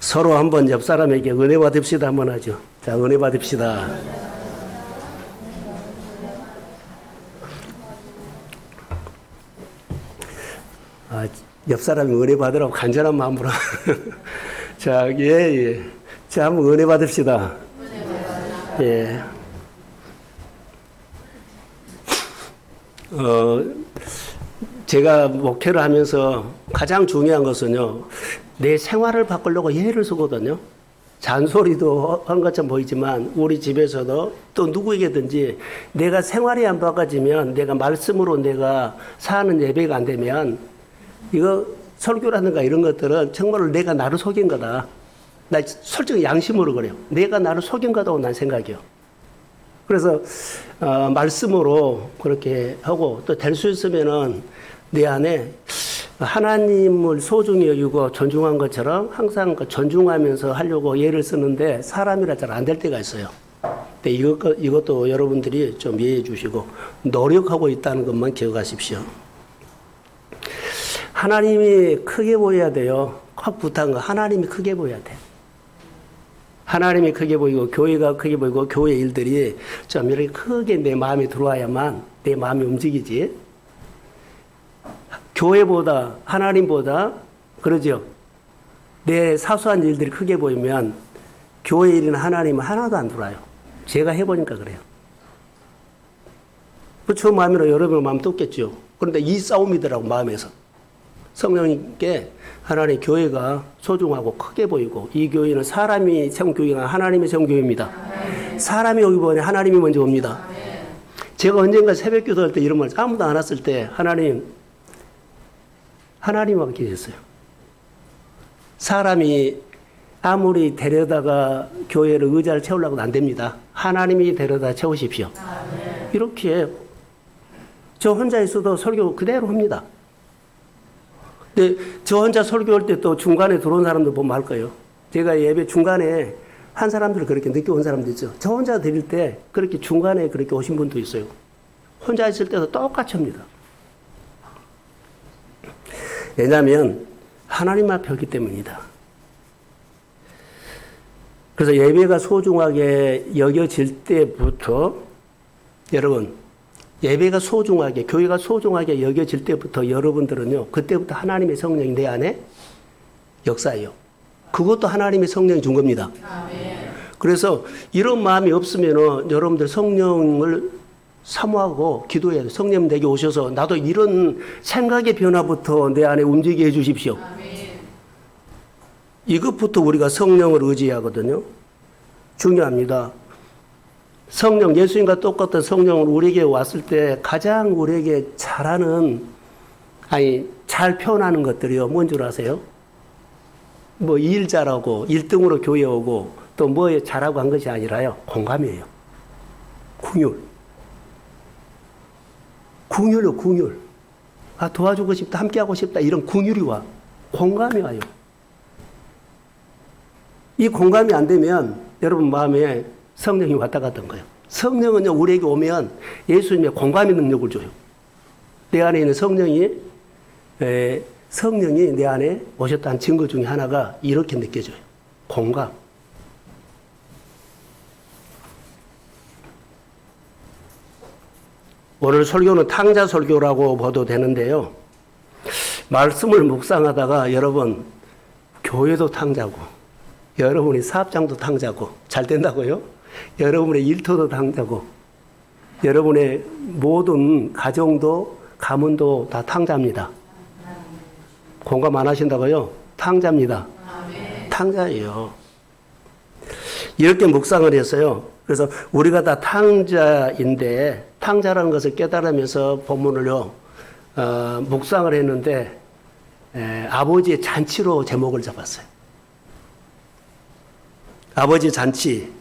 서로 한번 옆 사람에게 은혜 받읍시다 한번 하죠. 자, 은혜 받읍시다. 옆 사람이 은혜 받으라고 간절한 마음으로. 자, 예. 자, 한번 은혜 받읍시다. 예. 제가 목회를 하면서 가장 중요한 것은요, 내 생활을 바꾸려고 예를 쓰거든요. 잔소리도 한 것처럼 보이지만 우리 집에서도 또 누구에게든지 내가 생활이 안 바꿔지면, 내가 말씀으로 내가 사는 예배가 안 되면, 이거 설교라든가 이런 것들은 정말로 내가 나를 속인 거다. 나 솔직히 양심으로 그래요. 내가 나를 속인 거다고 난 생각이요. 그래서 말씀으로 그렇게 하고, 또 될 수 있으면은 내 안에 하나님을 소중히 여기고 존중한 것처럼 항상 존중하면서 하려고 예를 쓰는데 사람이라 잘 안 될 때가 있어요. 근데 이것도 여러분들이 좀 이해해 주시고 노력하고 있다는 것만 기억하십시오. 하나님이 크게 보여야 돼요. 확 부탁한 거, 하나님이 크게 보여야 돼. 하나님이 크게 보이고 교회가 크게 보이고 교회 일들이 좀 이렇게 크게 내 마음에 들어와야만 내 마음이 움직이지. 교회보다 하나님보다 그러죠. 내 사소한 일들이 크게 보이면 교회 일이나 하나님은 하나도 안 들어와요. 제가 해보니까 그래요. 저 마음이랑 여러분의 마음 똑겠죠. 그런데 이 싸움이더라고, 마음에서. 성령님께 하나님 교회가 소중하고 크게 보이고, 이 교회는 사람이 세운 교회가 하나님의 세운 교회입니다. 사람이 오기 전에 하나님이 먼저 옵니다. 제가 언젠가 새벽 기도할 때 이런 말 아무도 안 왔을 때 하나님하고 계셨어요. 사람이 아무리 데려다가 교회를 의자를 채우려고는 안 됩니다. 하나님이 데려다 채우십시오. 이렇게 저 혼자 있어도 설교 그대로 합니다. 근데 저 혼자 설교할 때 또 중간에 들어온 사람들 보면 알 거예요. 제가 예배 중간에 한 사람들 그렇게 늦게 온 사람도 있죠. 저 혼자 드릴 때 그렇게 중간에 그렇게 오신 분도 있어요. 혼자 있을 때도 똑같이 합니다. 왜냐하면 하나님 앞에 있기 때문이다. 그래서 예배가 소중하게 여겨질 때부터, 여러분, 예배가 소중하게, 교회가 소중하게 여겨질 때부터 여러분들은요, 그때부터 하나님의 성령이 내 안에 역사해요. 그것도 하나님의 성령이 준 겁니다. 그래서 이런 마음이 없으면은 여러분들 성령을 사모하고 기도해야 돼요. 성령 내게 오셔서 나도 이런 생각의 변화부터 내 안에 움직이게 해 주십시오. 이것부터 우리가 성령을 의지하거든요. 중요합니다. 성령, 예수님과 똑같은 성령을 우리에게 왔을 때 가장 우리에게 잘 표현하는 것들이요. 뭔 줄 아세요? 뭐 일 잘하고 1등으로 교회 오고 또 뭐 잘하고 한 것이 아니라요. 공감이에요. 궁율. 도와주고 싶다, 함께하고 싶다, 이런 궁율이 와. 공감이 와요. 이 공감이 안 되면 여러분 마음에 성령이 왔다 갔던 거예요. 성령은요, 우리에게 오면 예수님의 공감의 능력을 줘요. 내 안에 있는 성령이 내 안에 오셨다는 증거 중에 하나가 이렇게 느껴져요. 공감. 오늘 설교는 탕자 설교라고 봐도 되는데요. 말씀을 묵상하다가 여러분, 교회도 탕자고, 여러분이 사업장도 탕자고, 잘 된다고요? 여러분의 일터도 탕자고, 여러분의 모든 가정도, 가문도 다 탕자입니다. 공감 안 하신다고요? 탕자입니다. 탕자예요. 이렇게 묵상을 했어요. 그래서 우리가 다 탕자인데, 탕자라는 것을 깨달으면서 본문을요, 묵상을 했는데, 아버지의 잔치로 제목을 잡았어요. 아버지 잔치.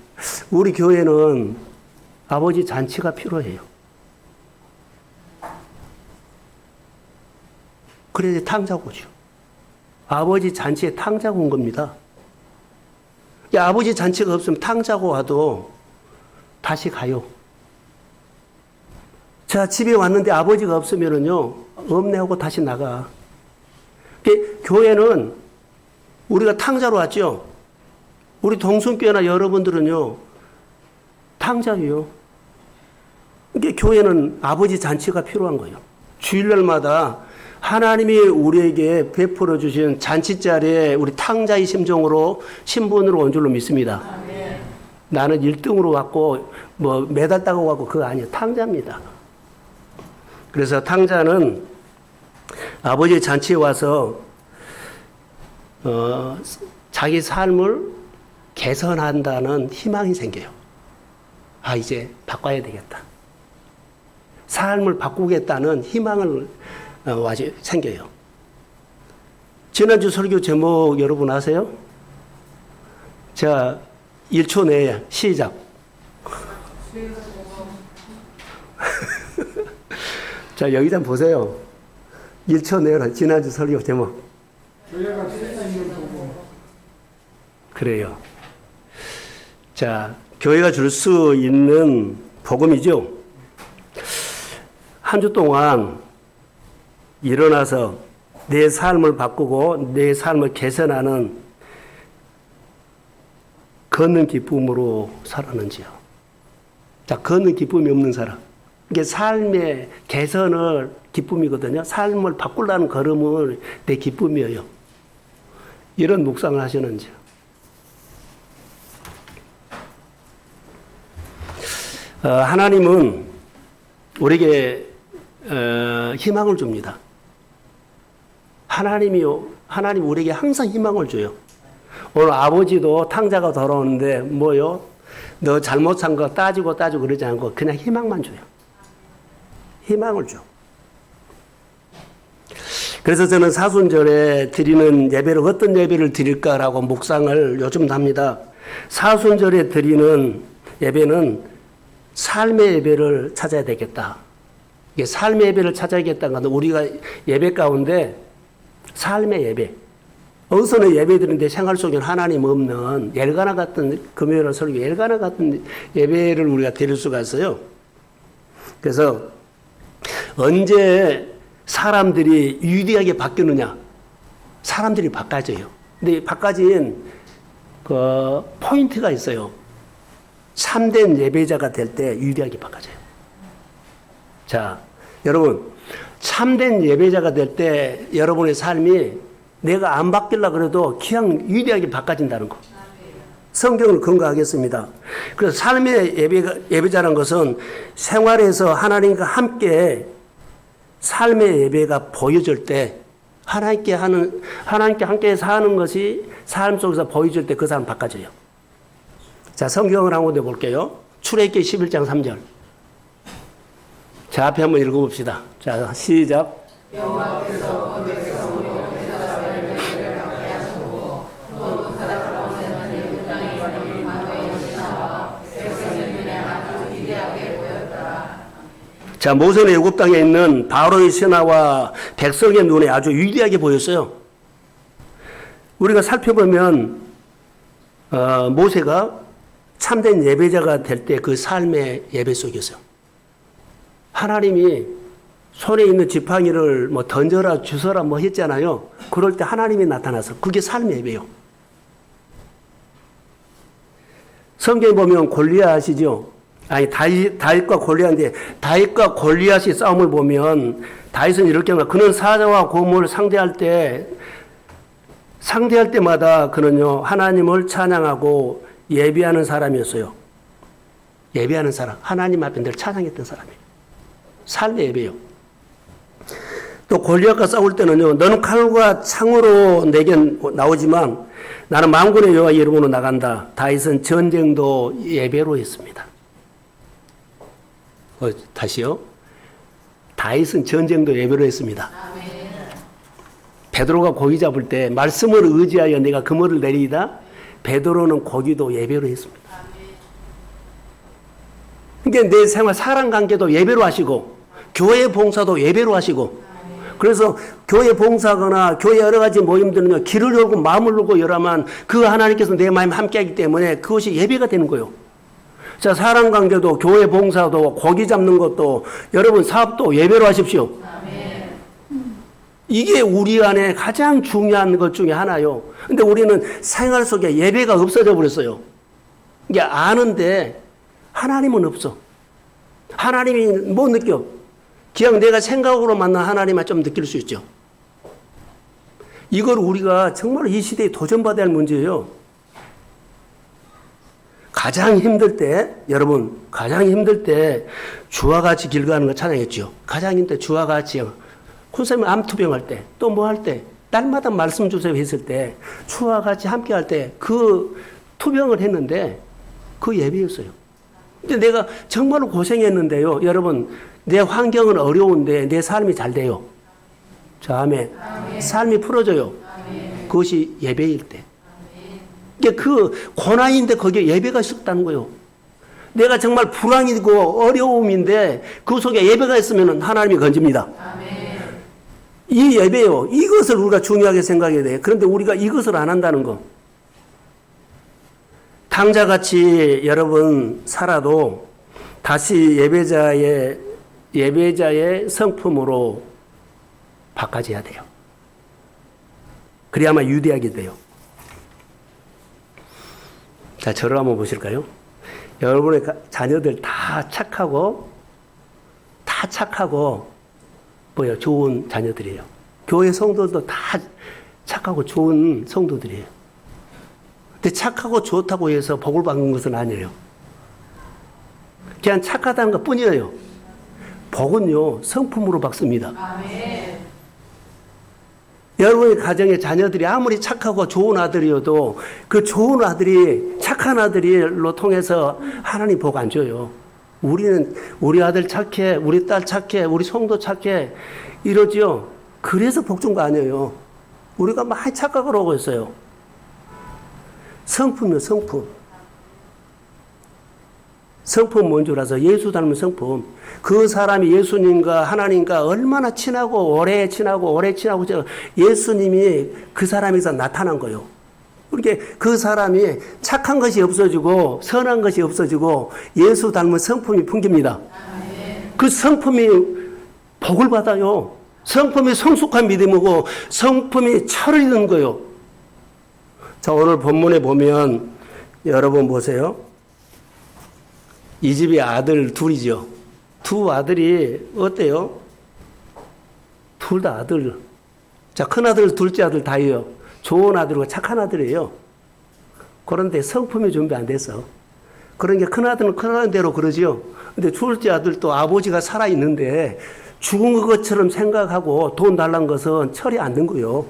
우리 교회는 아버지 잔치가 필요해요. 그래야 탕자고죠. 아버지 잔치에 탕자고 온 겁니다. 아버지 잔치가 없으면 탕자고 와도 다시 가요. 자, 집에 왔는데 아버지가 없으면은요, 없네 하고 다시 나가. 교회는 우리가 탕자로 왔죠. 우리 동순교회나 여러분들은요, 탕자예요. 이게 교회는 아버지 잔치가 필요한 거예요. 주일날마다 하나님이 우리에게 베풀어 주신 잔치 자리에 우리 탕자의 심정으로 신분으로 온 줄로 믿습니다. 아멘. 나는 1등으로 왔고 뭐 메달 따고 왔고 그거 아니에요. 탕자입니다. 그래서 탕자는 아버지의 잔치에 와서 자기 삶을 개선한다는 희망이 생겨요. 아, 이제 바꿔야 되겠다. 삶을 바꾸겠다는 희망을 생겨요. 지난주 설교 제목 여러분 아세요? 자, 1초 내에 시작. 자, 여기 좀 보세요. 1초 내로 지난주 설교 제목. 그래요. 자, 교회가 줄 수 있는 복음이죠. 한 주 동안 일어나서 내 삶을 바꾸고 내 삶을 개선하는 걷는 기쁨으로 살았는지요. 자, 걷는 기쁨이 없는 사람. 이게 삶의 개선을 기쁨이거든요. 삶을 바꾸려는 걸음을 내 기쁨이에요. 이런 묵상을 하시는지요. 하나님은 우리에게 희망을 줍니다. 하나님 우리에게 항상 희망을 줘요. 오늘 아버지도 탕자가 돌아오는데 뭐요? 너 잘못 산 거 따지고 그러지 않고 그냥 희망만 줘요. 희망을 줘. 그래서 저는 사순절에 드리는 예배를 어떤 예배를 드릴까라고 묵상을 요즘 합니다. 사순절에 드리는 예배는 삶의 예배를 찾아야 되겠다. 이게 삶의 예배를 찾아야겠다는 건 우리가 예배 가운데 삶의 예배. 어디서는 예배 드리는데 생활 속에 하나님 없는 엘가나 같은 금요일 설교, 엘가나 같은 예배를 우리가 드릴 수가 있어요. 그래서 언제 사람들이 유대하게 바뀌느냐? 사람들이 바꿔져요. 근데 바꿔진 그 포인트가 있어요. 참된 예배자가 될 때 유대하게 바꿔져요. 자, 여러분, 참된 예배자가 될 때 여러분의 삶이 내가 안 바뀌려고 그래도 그냥 유대하게 바꿔진다는 거. 성경을 근거하겠습니다. 그래서 삶의 예배자라는 것은 생활에서 하나님과 함께 삶의 예배가 보여질 때 하나님께 함께 사는 것이 삶 속에서 보여질 때 그 사람 바꿔져요. 자, 성경을 한 군데 볼게요. 출애굽기 11장 3절. 자, 앞에 한번 읽어봅시다. 자, 시작. 자, 모세는 애굽 땅에 있는 바로의 신하와 백성의 눈에 아주 위대하게 보였어요. 우리가 살펴보면 모세가 참된 예배자가 될 때 그 삶의 예배 속에서 하나님이 손에 있는 지팡이를 뭐 던져라 주서라 뭐 했잖아요. 그럴 때 하나님이 나타나서 그게 삶의 예배요. 성경에 보면 골리앗이죠. 아니 다윗과 골리앗인데 다윗과 골리앗의 싸움을 보면 다윗은 이렇게 말합니다. 그는 사자와 곰을 상대할 때마다 그는요 하나님을 찬양하고 예배하는 사람이었어요. 예배하는 사람, 하나님 앞에 늘 찬양했던 사람이에요. 삶의 예배요. 또 골리앗과 싸울 때는요, 너는 칼과 창으로 내게 나오지만 나는 만군의 여호와 이름으로 나간다. 다윗은 전쟁도 예배로 했습니다. 다시요. 다윗은 전쟁도 예배로 했습니다. 베드로가 고기 잡을 때 말씀을 의지하여 내가 그물을 내리이다. 베드로는 고기도 예배로 했습니다. 그러니까 내 생활 사람 관계도 예배로 하시고 교회 봉사도 예배로 하시고 그래서 교회 봉사거나 교회 여러 가지 모임들은요 길을 열고 마음을 열고 열하면 그 하나님께서 내 마음에 함께하기 때문에 그것이 예배가 되는 거예요. 자, 사람 관계도 교회 봉사도 고기 잡는 것도 여러분 사업도 예배로 하십시오. 이게 우리 안에 가장 중요한 것 중에 하나요. 근데 우리는 생활 속에 예배가 없어져 버렸어요. 이게 아는데 하나님은 없어. 하나님이 못 느껴. 그냥 내가 생각으로 만난 하나님만 좀 느낄 수 있죠. 이걸 우리가 정말 이 시대에 도전받아야 할 문제예요. 가장 힘들 때, 여러분, 가장 힘들 때 주와 같이 길 가는 거 찬양했죠. 가장 힘들 때 주와 같이, 콘사님 암투병할 때, 또 뭐 할 때, 날마다 말씀 주세요 했을 때, 주와 같이 함께 할 때, 그 투병을 했는데, 그 예배였어요. 근데 내가 정말로 고생했는데요. 여러분, 내 환경은 어려운데 내 삶이 잘 돼요. 자, 아멘. 삶이 풀어져요. 그것이 예배일 때. 그 고난인데 거기에 예배가 있었다는 거예요. 내가 정말 불안이고 어려움인데 그 속에 예배가 있으면 하나님이 건집니다. 이 예배요. 이것을 우리가 중요하게 생각해야 돼요. 그런데 우리가 이것을 안 한다는 거. 당자같이 여러분 살아도 다시 예배자의 성품으로 바꿔져야 돼요. 그래야만 유대하게 돼요. 자, 저를 한번 보실까요? 여러분의 자녀들 다 착하고 뭐예요? 좋은 자녀들이에요. 교회 성도들도 다 착하고 좋은 성도들이에요. 근데 착하고 좋다고 해서 복을 받는 것은 아니에요. 그냥 착하다는 것 뿐이에요. 복은요, 성품으로 받습니다. 아멘. 여러분의 가정의 자녀들이 아무리 착하고 좋은 아들이어도 그 좋은 아들이 착한 아들로 통해서 하나님 복 안 줘요. 우리는 우리 아들 착해, 우리 딸 착해, 우리 성도 착해 이러죠. 그래서 복 준 거 아니에요. 우리가 많이 착각을 하고 있어요. 성품이요, 성품. 성품 뭔 줄 아세요? 예수 닮은 성품. 그 사람이 예수님과 하나님과 얼마나 친하고 오래 친하고 예수님이 그 사람에서 나타난 거예요. 그렇게 그 사람이 착한 것이 없어지고 선한 것이 없어지고 예수 닮은 성품이 풍깁니다. 그 성품이 복을 받아요. 성품이 성숙한 믿음이고 성품이 철을 잃는 거예요. 자, 오늘 본문에 보면 여러분 보세요. 이 집이 아들 둘이죠. 두 아들이 어때요? 둘 다 아들. 자, 큰 아들, 둘째 아들 다예요. 좋은 아들이고 착한 아들이에요. 그런데 성품이 준비 안 됐어. 그러니까 큰 아들은 큰 대로 그러죠. 근데 둘째 아들도 아버지가 살아있는데 죽은 것처럼 생각하고 돈 달라는 것은 철이 안 든 거예요.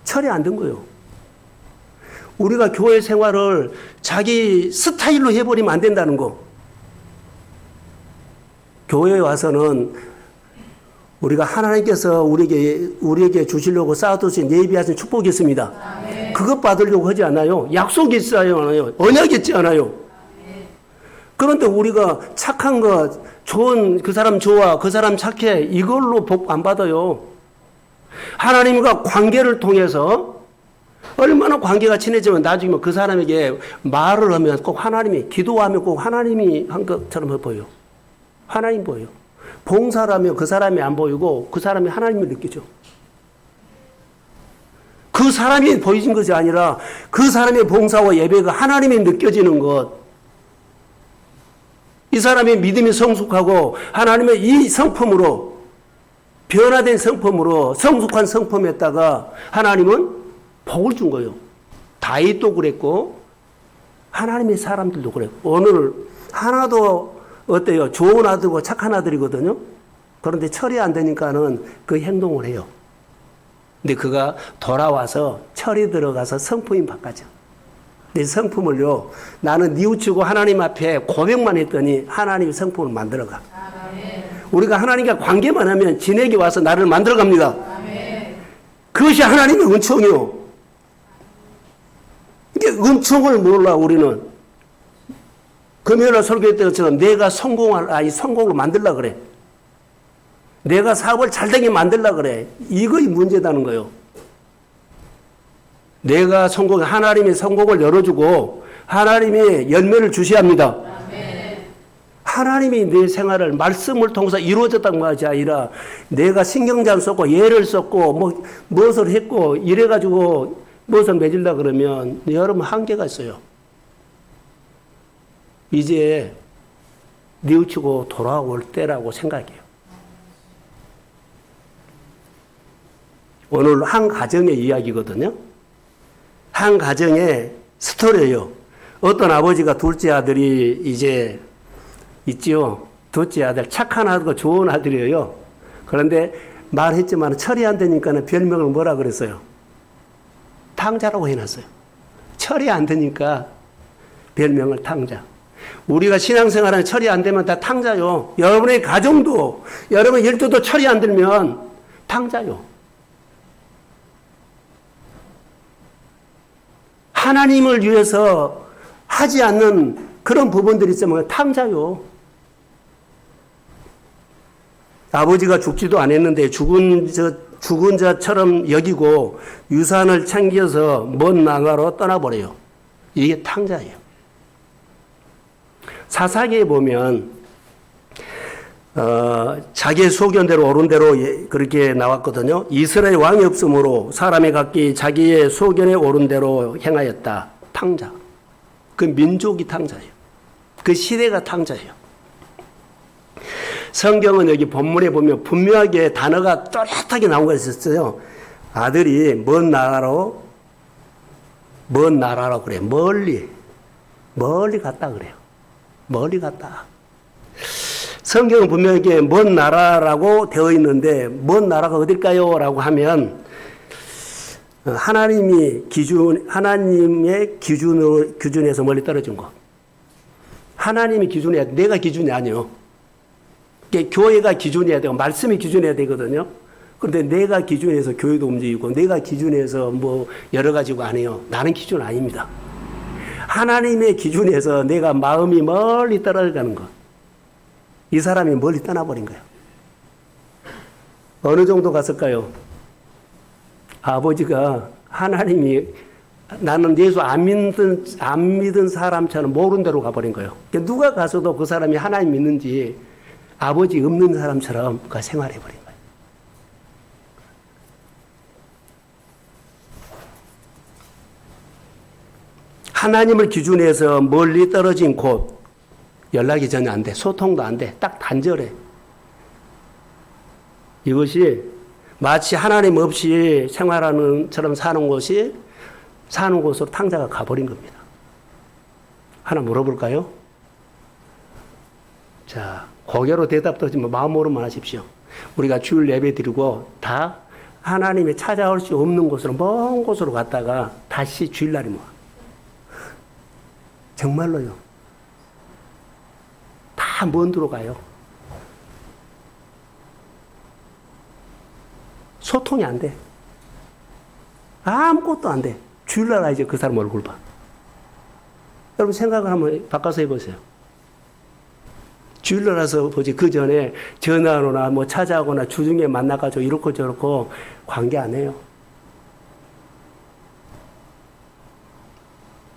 철이 안 든 거예요. 우리가 교회 생활을 자기 스타일로 해버리면 안 된다는 거. 교회에 와서는 우리가 하나님께서 우리에게 주시려고 쌓아두신 예비하신 축복이 있습니다. 아멘. 그것 받으려고 하지 않아요. 약속이 있어야 하나요. 언약이 있지 않아요. 아멘. 그런데 우리가 착한 것, 좋은 그 사람 좋아, 그 사람 착해 이걸로 복 안 받아요. 하나님과 관계를 통해서 얼마나 관계가 친해지면 나중에 그 사람에게 말을 하면 꼭 하나님이, 기도하면 꼭 하나님이 한 것처럼 보여요. 하나님 보여요. 봉사라면 그 사람이 안 보이고 그 사람이 하나님을 느끼죠. 그 사람이 보이진 것이 아니라 그 사람의 봉사와 예배가 하나님이 느껴지는 것. 이 사람의 믿음이 성숙하고 하나님의 이 성품으로 변화된 성품으로 성숙한 성품에다가 하나님은 복을 준 거예요. 다윗도 그랬고 하나님의 사람들도 그랬고 오늘 하나도 어때요? 좋은 아들과 착한 아들이거든요. 그런데 철이 안 되니까는 그 행동을 해요. 근데 그가 돌아와서 철이 들어가서 성품이 바꿔져. 내 성품을요, 나는 뉘우치고 하나님 앞에 고백만 했더니 하나님이 성품을 만들어가. 아멘. 우리가 하나님과 관계만 하면 진에게 와서 나를 만들어갑니다. 아멘. 그것이 하나님의 은총이요. 이게 은총을 몰라 우리는. 금요일날 설교할 때처럼 내가 성공을 만들려고 그래. 내가 사업을 잘되게 만들려고 그래. 이거이 문제다는 거예요. 내가 하나님이 성공을 열어주고 하나님이 열매를 주셔야 합니다. 하나님이 내 생활을 말씀을 통해서 이루어졌다는 것이 아니라 내가 신경전 썼고 예를 썼고 무엇을 했고 이래가지고 무엇을 맺으려 그러면 여러분 한계가 있어요. 이제 뉘우치고 돌아올 때라고 생각해요. 오늘 한 가정의 이야기거든요. 한 가정의 스토리예요. 어떤 아버지가 둘째 아들이 이제 있지요. 둘째 아들, 착한 아들과 좋은 아들이에요. 그런데 말했지만 철이 안 되니까 별명을 뭐라 그랬어요? 탕자라고 해놨어요. 철이 안 되니까 별명을 탕자. 우리가 신앙생활은 철이 안 되면 다 탕자요. 여러분의 가정도, 여러분 일도도 철이 안 들면 탕자요. 하나님을 위해서 하지 않는 그런 부분들이 있으면 탕자요. 아버지가 죽지도 않았는데 죽은 자처럼 여기고 유산을 챙겨서 먼 나라로 떠나버려요. 이게 탕자예요. 사사기에 보면 자기의 소견대로 옳은 대로 그렇게 나왔거든요. 이스라엘 왕이 없으므로 사람이 각기 자기의 소견에 옳은 대로 행하였다. 탕자. 그 민족이 탕자예요. 그 시대가 탕자예요. 성경은 여기 본문에 보면 분명하게 단어가 또렷하게 나온 거 있었어요. 아들이 먼 나라로 그래. 멀리 갔다 그래요. 멀리 갔다. 성경은 분명하게 먼 나라라고 되어 있는데 먼 나라가 어딜까요? 라고 하면 하나님의 기준에서 멀리 떨어진 것. 하나님의 기준이야. 내가 기준이 아니요. 교회가 기준이어야 되고 말씀이 기준이어야 되거든요. 그런데 내가 기준에서 교회도 움직이고 내가 기준에서 여러 가지가 아니에요. 나는 기준 아닙니다. 하나님의 기준에서 내가 마음이 멀리 떨어져가는 것. 이 사람이 멀리 떠나버린 거예요. 어느 정도 갔을까요? 아버지가 하나님이 나는 예수 안 믿은 사람처럼 모르는 대로 가버린 거예요. 누가 가서도 그 사람이 하나님 믿는지 아버지 없는 사람처럼 생활해버린 거예요. 하나님을 기준해서 멀리 떨어진 곳, 연락이 전혀 안 돼. 소통도 안 돼. 딱 단절해. 이것이 마치 하나님 없이 생활하는 처럼 사는 곳으로 탕자가 가버린 겁니다. 하나 물어볼까요? 자, 고개로 대답도 하지만 마음으로만 하십시오. 우리가 주일 예배 드리고 다 하나님이 찾아올 수 없는 곳으로 먼 곳으로 갔다가 다시 주일날이 모아. 정말로요. 다 먼 데로 가요. 소통이 안 돼. 아무것도 안 돼. 주일날 와야지 그 사람 얼굴 봐. 여러분 생각을 한번 바꿔서 해보세요. 주일날 와서 보지 그 전에 전화로나 찾아오거나 주중에 만나가지고 이렇고 저렇고 관계 안 해요.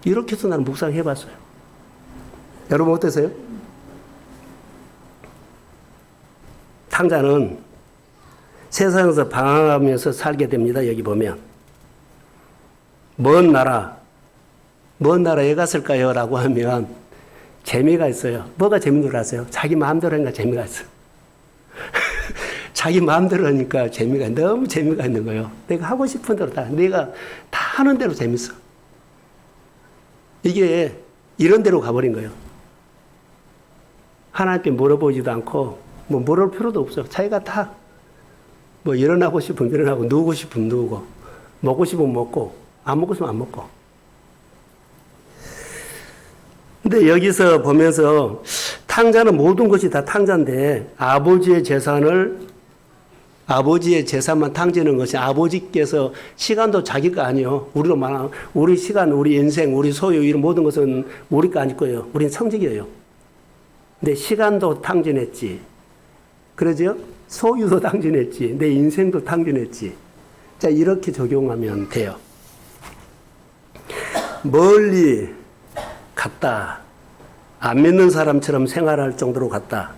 이렇게 해서 나는 묵상해봤어요. 여러분 어떠세요? 탕자는 세상에서 방황하면서 살게 됩니다. 여기 보면 먼 나라에 갔을까요? 라고 하면 재미가 있어요. 뭐가 재미인 줄 아세요? 자기 마음대로 하니까 재미가 있어요. 자기 마음대로 하니까 너무 재미가 있는 거예요. 내가 하고 싶은 대로 내가 다 하는 대로 재밌어. 이게 이런 대로 가버린 거예요. 하나님께 물어보지도 않고 물을 필요도 없어요. 자기가 다 일어나고 싶으면 일어나고 누우고 싶으면 누우고 먹고 싶으면 먹고 안 먹고 싶으면 안 먹고. 근데 여기서 보면서 탕자는 모든 것이 다 탕자인데 아버지의 재산만 탕지는 것이 아버지께서 시간도 자기가 아니요. 우리로 말하면 우리 시간, 우리 인생, 우리 소유 이런 모든 것은 우리가 아닐 거예요. 우리는 성직이에요. 근데 시간도 탕진했지. 그러죠? 소유도 탕진했지. 내 인생도 탕진했지. 자, 이렇게 적용하면 돼요. 멀리 갔다. 안 믿는 사람처럼 생활할 정도로 갔다.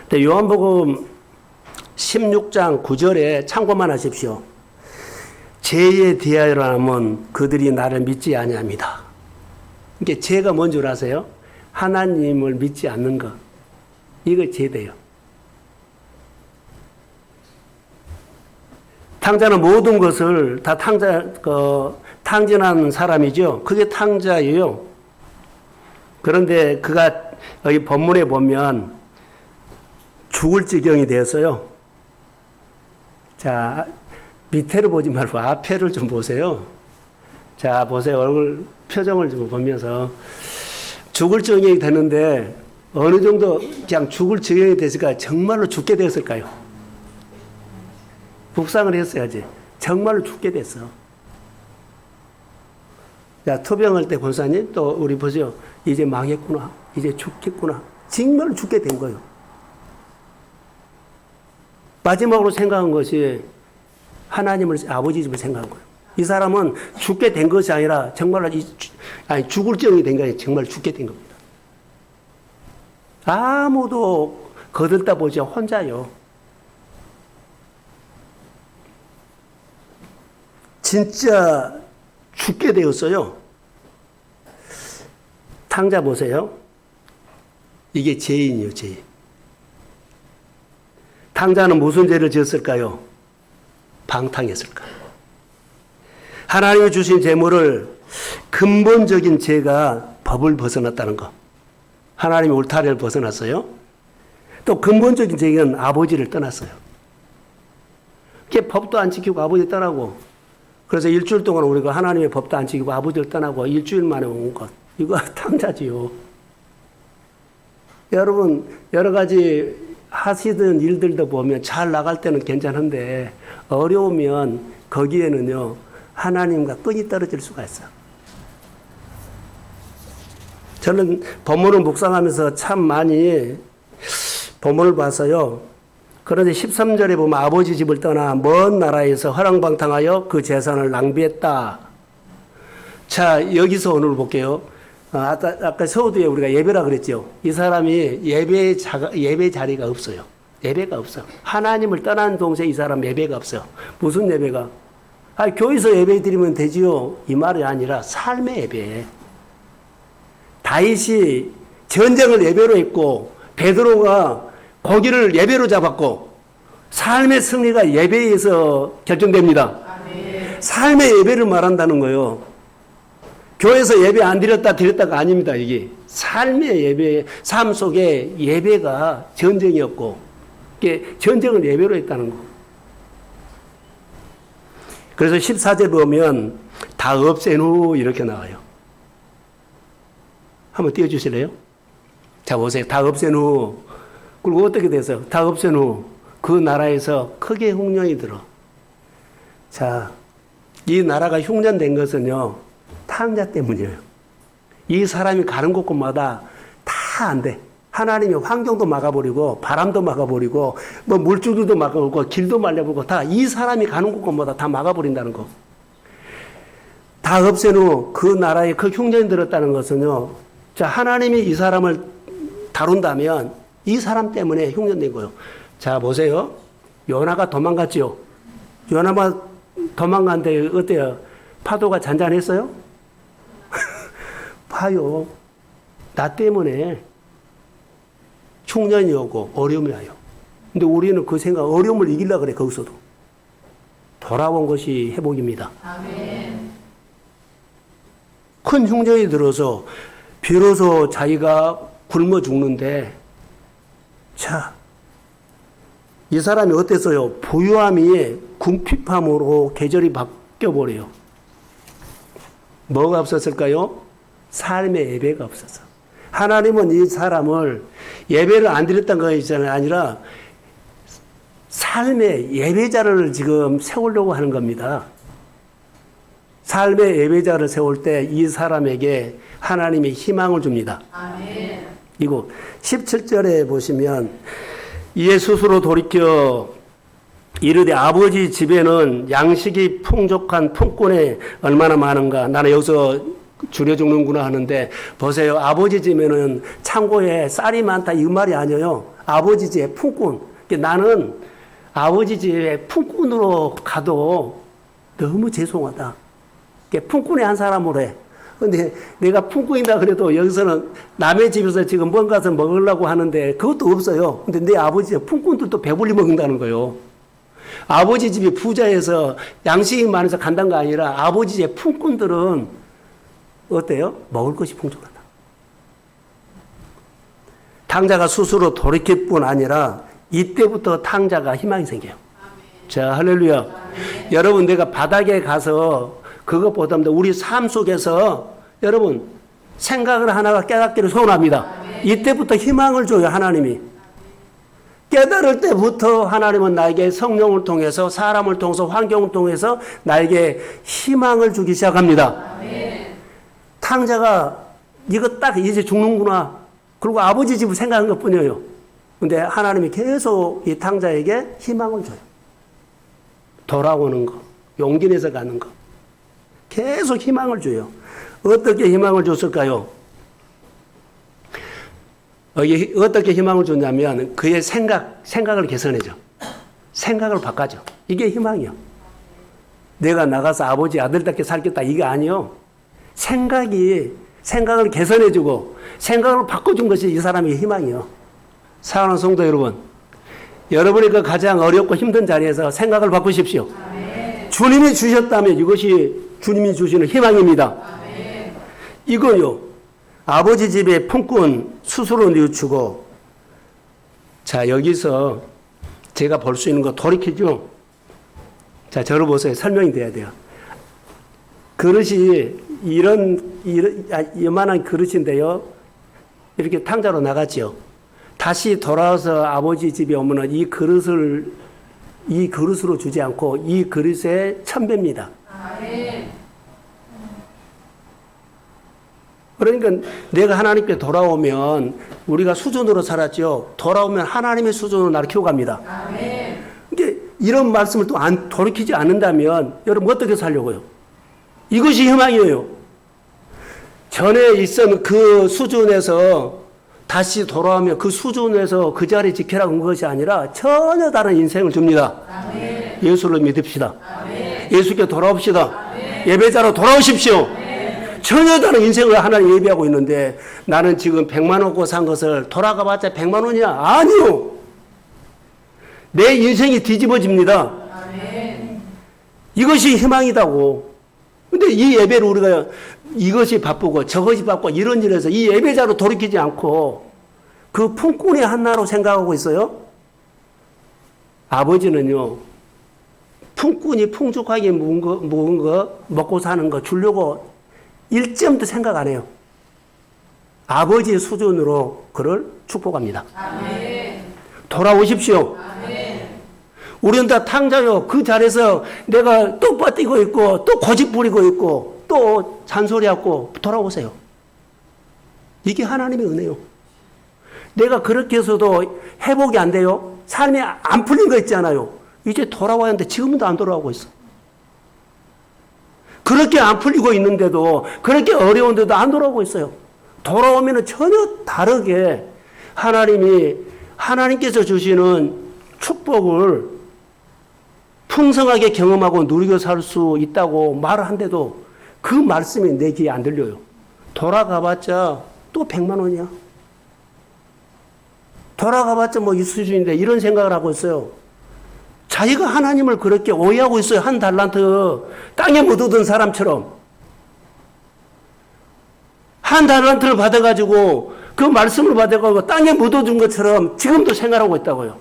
근데 요한복음 16장 9절에 참고만 하십시오. 죄에 대하여 하면 그들이 나를 믿지 아니합니다. 이게 죄가 뭔 줄 아세요? 하나님을 믿지 않는 것. 이거 죄돼요. 탕자는 모든 것을 다 탕진한 사람이죠. 그게 탕자예요. 그런데 그가 여기 본문에 보면 죽을 지경이 되었어요. 자, 밑에를 보지 말고 앞에를 좀 보세요. 자, 보세요. 얼굴 표정을 좀 보면서 죽을 지경이 되는데 어느 정도 그냥 죽을 지경이 됐을까요? 정말로 죽게 되었을까요? 묵상을 했어야지. 정말로 죽게 됐어. 자, 투병할 때 권사님 또 우리 보세요. 이제 망했구나. 이제 죽겠구나. 정말로 죽게 된 거예요. 마지막으로 생각한 것이 하나님을, 아버지 집을 생각한 거예요. 이 사람은 죽게 된 것이 아니라 정말로 죽을 지경이 된 거예요. 정말 죽게 된 겁니다. 아무도 거들다 보지 혼자요. 진짜 죽게 되었어요. 탕자 보세요. 이게 죄인이요, 죄인. 탕자는 무슨 죄를 지었을까요? 방탕했을까요? 하나님이 주신 재물을 근본적인 죄가 법을 벗어났다는 거. 하나님이 울타리를 벗어났어요. 또 근본적인 죄는 아버지를 떠났어요. 법도 안 지키고 아버지 떠나고, 그래서 일주일 동안 우리가 하나님의 법도 안 지키고 아버지를 떠나고 일주일 만에 온 것. 이거 탕자지요. 여러분, 여러 가지 하시던 일들도 보면 잘 나갈 때는 괜찮은데 어려우면 거기에는요, 하나님과 끈이 떨어질 수가 있어요. 저는 본문을 묵상하면서 참 많이 본문을 봐서요. 그런데 13절에 보면 아버지 집을 떠나 먼 나라에서 허랑방탕하여 그 재산을 낭비했다. 자, 여기서 오늘 볼게요. 아까 서두에 우리가 예배라 그랬죠. 이 사람이 예배 자리가 없어요. 예배가 없어. 하나님을 떠난 동시에 이 사람 예배가 없어요. 무슨 예배가? 교회에서 예배 드리면 되지요. 이 말이 아니라 삶의 예배. 다윗이 전쟁을 예배로 했고 베드로가 고기를 예배로 잡았고 삶의 승리가 예배에서 결정됩니다. 아멘. 삶의 예배를 말한다는 거예요. 교회에서 예배 안 드렸다가 아닙니다. 이게 삶의 예배, 삶 속에 예배가 전쟁이었고 이게 전쟁을 예배로 했다는 거. 그래서 14절 보면 다 없앤 후 이렇게 나와요. 한번 띄워주실래요? 자, 보세요. 다 없앤 후. 그리고 어떻게 돼서 다 없앤 후 그 나라에서 크게 흉년이 들어. 자, 이 나라가 흉년된 것은요, 탕자 때문이에요. 이 사람이 가는 곳곳마다 다 안 돼. 하나님이 환경도 막아버리고 바람도 막아버리고 뭐 물줄기도 막아버리고 길도 말려버리고 다 이 사람이 가는 곳곳마다 다 막아버린다는 거. 다 없앤 후 그 나라에 그 흉년이 들었다는 것은요, 자, 하나님이 이 사람을 다룬다면 이 사람 때문에 흉년된 거예요. 자, 보세요. 요나가 도망갔지요. 요나가 도망갔는데 어때요? 파도가 잔잔했어요? 봐요. 나 때문에 흉년이 오고 어려움이 와요. 근데 우리는 그 생각, 어려움을 이기려고 그래, 거기서도. 돌아온 것이 회복입니다. 아멘. 큰 흉년이 들어서 비로소 자기가 굶어 죽는데, 자, 이 사람이 어땠어요? 부유함이 궁핍함으로 계절이 바뀌어버려요. 뭐가 없었을까요? 삶의 예배가 없었어. 하나님은 이 사람을 예배를 안 드렸던 것이 아니라 삶의 예배자를 지금 세우려고 하는 겁니다. 삶의 예배자를 세울 때 이 사람에게 하나님이 희망을 줍니다. 아멘. 이거 17절에 보시면 이에 스스로 돌이켜 이르되 아버지 집에는 양식이 풍족한 품꾼이 얼마나 많은가. 나는 여기서 줄여 죽는구나 하는데 보세요. 아버지 집에는 창고에 쌀이 많다 이 말이 아니에요. 아버지 집에 품꾼. 나는 아버지 집에 품꾼으로 가도 너무 죄송하다. 품꾼의 한 사람으로 해. 근데 내가 품꾼이다 그래도 여기서는 남의 집에서 지금 뭔가서 먹으려고 하는데 그것도 없어요. 근데 내 아버지 집 품꾼들도 배불리 먹는다는 거예요. 아버지 집이 부자에서 양식이 많아서 간다는 거 아니라 아버지 집의 품꾼들은 어때요? 먹을 것이 풍족하다. 탕자가 스스로 돌이킬 뿐 아니라 이때부터 탕자가 희망이 생겨요. 자, 할렐루야. 여러분, 내가 바닥에 가서 그것보다 우리 삶 속에서 여러분 생각을 하나가 깨닫기를 소원합니다. 이때부터 희망을 줘요, 하나님이. 깨달을 때부터 하나님은 나에게 성령을 통해서 사람을 통해서 환경을 통해서 나에게 희망을 주기 시작합니다. 탕자가 이거 딱 이제 죽는구나. 그리고 아버지 집을 생각한 것 뿐이에요. 근데 하나님이 계속 이 탕자에게 희망을 줘요. 돌아오는 거, 용기 내서 가는 거. 계속 희망을 줘요. 어떻게 희망을 줬을까요? 어떻게 희망을 줬냐면 그의 생각을 개선해줘. 생각을 바꿔줘. 이게 희망이요. 내가 나가서 아버지 아들답게 살겠다 이게 아니요. 생각을 개선해주고 생각을 바꿔준 것이 이 사람의 희망이요. 사랑하는 성도 여러분, 여러분이 그 가장 어렵고 힘든 자리에서 생각을 바꾸십시오. 주님이 주셨다면 이것이 주님이 주시는 희망입니다. 이거요. 아버지 집에 품꾼 스스로 뉘우치고 자 여기서 제가 볼 수 있는 거 돌이키죠. 자 저를 보세요. 설명이 돼야 돼요. 그릇이 이만한 그릇인데요. 이렇게 탕자로 나갔죠. 다시 돌아와서 아버지 집에 오면은 이 그릇으로 주지 않고 이 그릇에 천배입니다. 그러니까 내가 하나님께 돌아오면 우리가 수준으로 살았죠. 돌아오면 하나님의 수준으로 나를 키워갑니다. 이게 이런 말씀을 또 돌이키지 않는다면 여러분 어떻게 살려고요? 이것이 희망이에요. 전에 있던 그 수준에서 다시 돌아오면 그 수준에서 그 자리 지키라고 한 것이 아니라 전혀 다른 인생을 줍니다. 예수를 믿읍시다. 예수께 돌아옵시다. 예배자로 돌아오십시오. 전혀 다른 인생을 하나님 예비하고 있는데 나는 지금 100만 원 고 산 것을 돌아가봤자 100만 원이야? 아니요. 내 인생이 뒤집어집니다. 이것이 희망이다고. 근데 이 예배를 우리가 이것이 바쁘고 저것이 바쁘고 이런 일에서 이 예배자로 돌이키지 않고 그 품꾼의 하나로 생각하고 있어요. 아버지는요. 품꾼이 풍족하게 먹은 거 먹고 사는 거 주려고 1점도 생각 안 해요. 아버지의 수준으로 그를 축복합니다. 돌아오십시오. 우리는 다 탕자요. 그 자리에서 내가 또 버티고 있고 또 고집 부리고 있고 또 잔소리하고 돌아오세요. 이게 하나님의 은혜요. 내가 그렇게 해서도 회복이 안 돼요. 삶이 안 풀린 거 있잖아요. 이제 돌아와야 하는데 지금도 안 돌아오고 있어. 그렇게 안 풀리고 있는데도 그렇게 어려운데도 안 돌아오고 있어요. 돌아오면 전혀 다르게 하나님께서 주시는 축복을 풍성하게 경험하고 누리고 살 수 있다고 말을 한데도 그 말씀이 내 귀에 안 들려요. 돌아가봤자 또 100만 원이야. 돌아가봤자 뭐 이 수준인데 이런 생각을 하고 있어요. 자기가 하나님을 그렇게 오해하고 있어요. 한 달란트 땅에 묻어둔 사람처럼. 한 달란트를 받아가지고 그 말씀을 받아가지고 땅에 묻어둔 것처럼 지금도 생각하고 있다고요.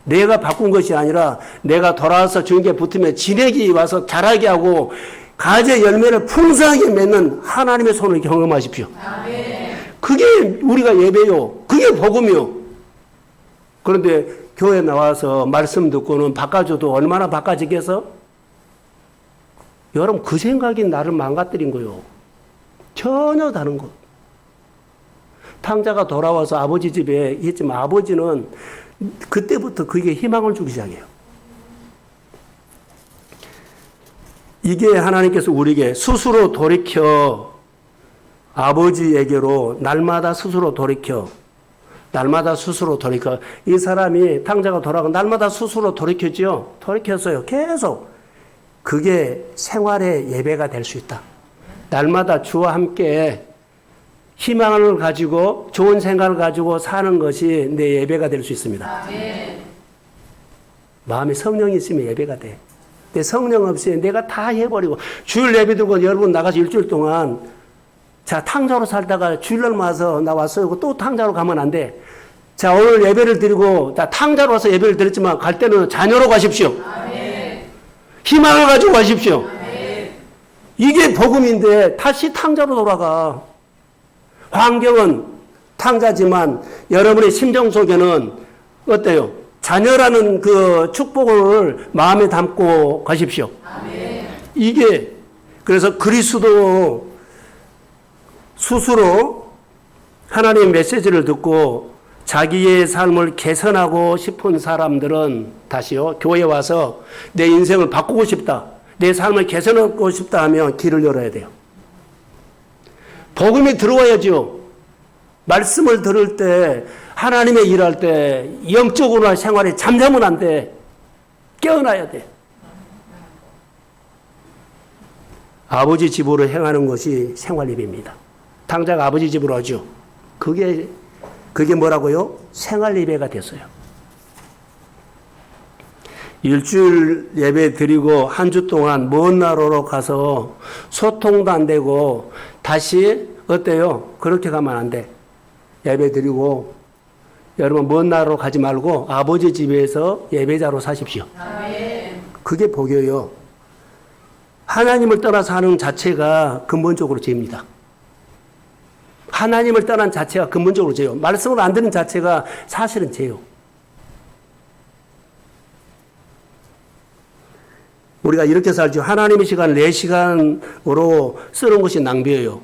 내가 바꾼 것이 아니라 내가 돌아와서 주님께 붙으면 진액이 와서 자라게 하고 가지의 열매를 풍성하게 맺는 하나님의 손을 경험하십시오. 그게 우리가 예배요. 그게 복음이요. 그런데 교회 나와서 말씀 듣고는 바꿔줘도 얼마나 바꿔지겠어? 여러분 그 생각이 나를 망가뜨린 거요. 전혀 다른 것. 탕자가 돌아와서 아버지 집에 있지만 아버지는 그때부터 그에게 희망을 주기 시작해요. 이게 하나님께서 우리에게 스스로 돌이켜 아버지에게로 날마다 스스로 돌이켜 이 사람이 탕자가 돌아가고 날마다 스스로 돌이켰지요. 돌이켰어요. 계속. 그게 생활의 예배가 될 수 있다. 날마다 주와 함께 희망을 가지고 좋은 생각을 가지고 사는 것이 내 예배가 될 수 있습니다. 마음에 성령이 있으면 예배가 돼. 근데 성령 없이 내가 다 해버리고 주일 예배 들고 여러분 나가서 일주일 동안 자 탕자로 살다가 주일날 와서 나 왔어요. 또 탕자로 가면 안 돼. 자 오늘 예배를 드리고 다 탕자로 와서 예배를 드렸지만 갈 때는 자녀로 가십시오. 희망을 가지고 가십시오. 이게 복음인데 다시 탕자로 돌아가. 환경은 탕자지만 여러분의 심정 속에는 어때요? 자녀라는 그 축복을 마음에 담고 가십시오. 이게 그래서 그리스도 스스로 하나님의 메시지를 듣고 자기의 삶을 개선하고 싶은 사람들은 다시요 교회에 와서 내 인생을 바꾸고 싶다, 내 삶을 개선하고 싶다 하면 길을 열어야 돼요. 복음이 들어와야죠. 말씀을 들을 때 하나님의 일할 때 영적으로나 생활에 잠자면 안 돼. 깨어나야 돼. 아버지 집으로 행하는 것이 생활 예배입니다. 탕자가 아버지 집으로 하죠. 그게 뭐라고요? 생활 예배가 됐어요. 일주일 예배 드리고 한 주 동안 먼 나라로 가서 소통도 안 되고 다시 어때요? 그렇게 가면 안 돼. 예배 드리고 여러분 먼 나라로 가지 말고 아버지 집에서 예배자로 사십시오. 그게 복이에요. 하나님을 떠나 사는 자체가 근본적으로 죄입니다. 하나님을 떠난 자체가 근본적으로 죄요. 말씀을 안 듣는 자체가 사실은 죄요. 우리가 이렇게 살죠. 하나님의 시간을 내 시간으로 쓰는 것이 낭비예요.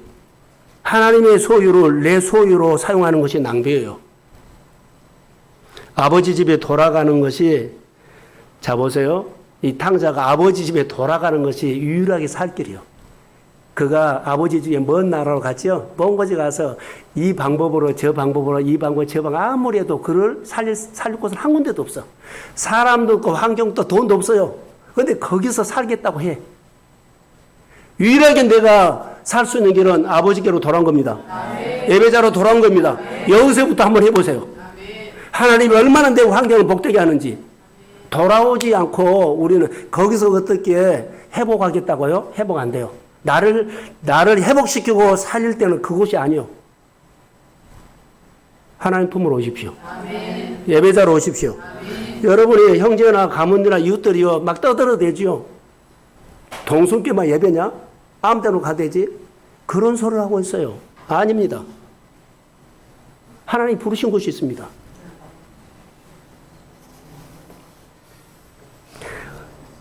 하나님의 소유를 내 소유로 사용하는 것이 낭비예요. 아버지 집에 돌아가는 것이, 자 보세요. 이 탕자가 아버지 집에 돌아가는 것이 유일하게 살 길이요. 그가 아버지 집에 먼 나라로 갔죠. 먼 곳에 가서 이 방법으로 저 방법으로 이 방법 저 방법 아무리 해도 그를 살릴 곳은 한 군데도 없어. 사람도 없고 환경도 돈도 없어요. 그런데 거기서 살겠다고 해. 유일하게 내가 살 수 있는 길은 아버지께로 돌아온 겁니다. 예배자로 돌아온 겁니다. 여기서부터 한번 해보세요. 하나님이 얼마나 내 환경을 복되게 하는지. 돌아오지 않고 우리는 거기서 어떻게 회복하겠다고요? 회복 안 돼요. 나를 회복시키고 살릴 때는 그곳이 아니요. 하나님 품으로 오십시오. 예배자로 오십시오. 여러분이 형제나 가문이나 이웃들이요 막 떠들어대지요. 동순교만 예배냐? 아무 데나 가대지? 그런 소리를 하고 있어요. 아닙니다. 하나님 부르신 곳이 있습니다.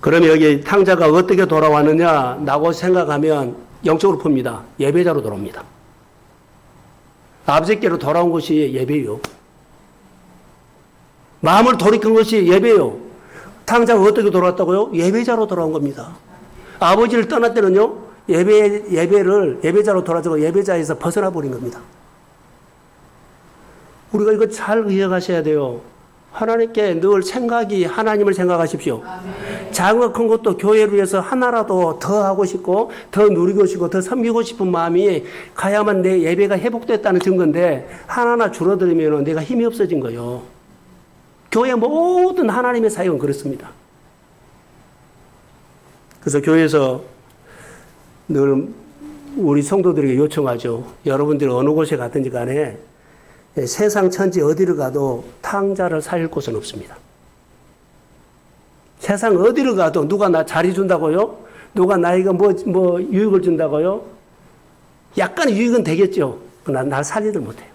그러면 여기 탕자가 어떻게 돌아왔느냐라고 생각하면 영적으로 풉니다. 예배자로 돌아옵니다. 아버지께로 돌아온 것이 예배요. 마음을 돌이킨 것이 예배요. 탕자가 어떻게 돌아왔다고요? 예배자로 돌아온 겁니다. 아버지를 떠날 때는요, 예배자로 돌아가고 예배자에서 벗어나 버린 겁니다. 우리가 이거 잘 기억하셔야 돼요. 하나님께 늘 생각이 하나님을 생각하십시오. 작은 큰 것도 교회를 위해서 하나라도 더 하고 싶고 더 누리고 싶고 더 섬기고 싶은 마음이 가야만 내 예배가 회복됐다는 증거인데 하나하나 줄어들면 내가 힘이 없어진 거예요. 교회 모든 하나님의 사역은 그렇습니다. 그래서 교회에서 늘 우리 성도들에게 요청하죠. 여러분들이 어느 곳에 갔든지 간에 세상 천지 어디를 가도 탕자를 살릴 곳은 없습니다. 세상 어디를 가도 누가 나 자리 준다고요? 누가 나이가 뭐 유익을 준다고요? 약간의 유익은 되겠죠. 그러나 날 살리들 못해요.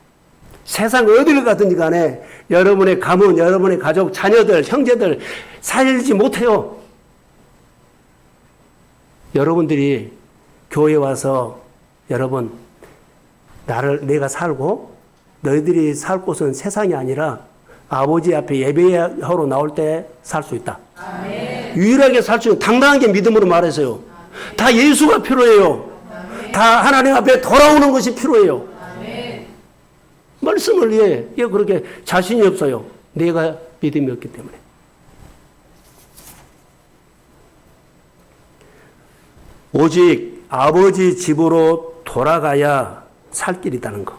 세상 어디를 가든지 간에 여러분의 가문, 여러분의 가족, 자녀들, 형제들 살리지 못해요. 여러분들이 교회에 와서 여러분 내가 살고 너희들이 살 곳은 세상이 아니라 아버지 앞에 예배하러 나올 때 살 수 있다. 아멘. 유일하게 살 수 있는 당당하게 믿음으로 말해서요. 다 예수가 필요해요. 다 하나님 앞에 돌아오는 것이 필요해요. 말씀을 왜 그렇게 자신이 없어요? 내가 믿음이 없기 때문에. 오직 아버지 집으로 돌아가야 살 길이 있다는 거.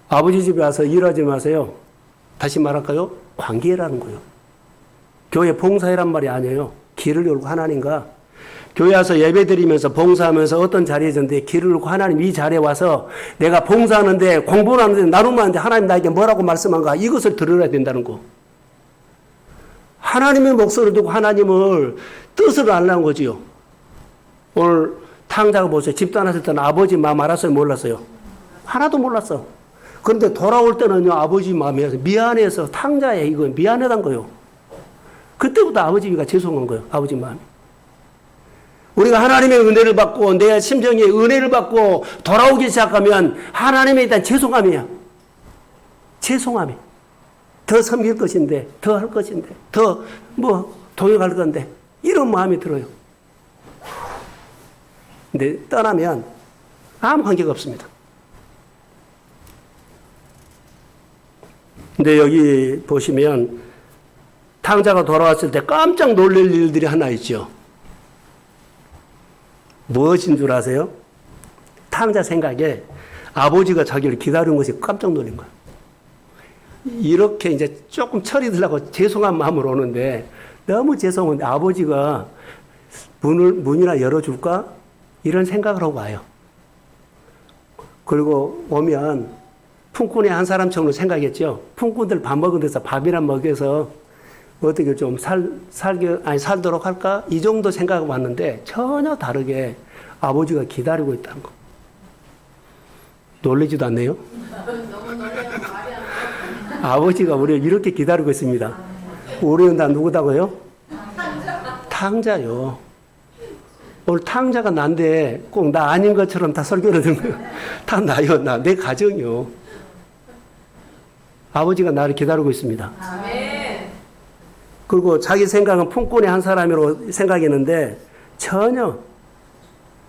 아버지 집에 와서 일하지 마세요. 다시 말할까요? 관계라는 거예요. 교회 봉사회란 말이 아니에요. 길을 열고 하나님과 교회 와서 예배 드리면서 봉사하면서 어떤 자리에 있는데 길을 열고 하나님 이 자리에 와서 내가 봉사하는데 공부를 하는데 나누면 하는데 하나님 나에게 뭐라고 말씀한가 이것을 들어야 된다는 거. 하나님의 목소리를 듣고 하나님을 뜻을 알라는 거지요. 오늘 탕자가 보세요. 집단했을 때는 아버지 마음 알았어요? 몰랐어요? 하나도 몰랐어. 그런데 돌아올 때는요, 아버지 마음이 미안해서 탕자에 이거 미안하단 거예요. 그때부터 아버지가 죄송한 거예요. 아버지 마음이. 우리가 하나님의 은혜를 받고 내 심정에 은혜를 받고 돌아오기 시작하면 하나님에 대한 죄송함이야. 죄송함이. 더 섬길 것인데, 더 할 것인데, 더 동역할 건데 이런 마음이 들어요. 근데 떠나면 아무 관계가 없습니다. 근데 여기 보시면 탕자가 돌아왔을 때 깜짝 놀랄 일들이 하나 있죠. 무엇인 줄 아세요? 탕자 생각에 아버지가 자기를 기다리는 것이 깜짝 놀란 거예요. 이렇게 이제 조금 철이 들라고 죄송한 마음으로 오는데 너무 죄송한데 아버지가 문이나 열어줄까? 이런 생각을 하고 와요. 그리고 오면 품꾼의 한 사람처럼 생각했죠. 품꾼들 밥 먹은 데서 밥이나 먹여서 어떻게 좀 살도록 할까? 이 정도 생각을 왔는데 전혀 다르게 아버지가 기다리고 있다는 거. 놀라지도 않네요? 너무 놀라요. 말이 안 나요. 아버지가 우리를 이렇게 기다리고 있습니다. 우리는 다 누구다고요? 탕자요. 오늘 탕자가 난데 꼭 나 아닌 것처럼 다 설교를 듣는 거예요. 다 나요. 내 가정이요. 아버지가 나를 기다리고 있습니다. 아멘. 그리고 자기 생각은 품꾼의 한 사람으로 생각했는데 전혀.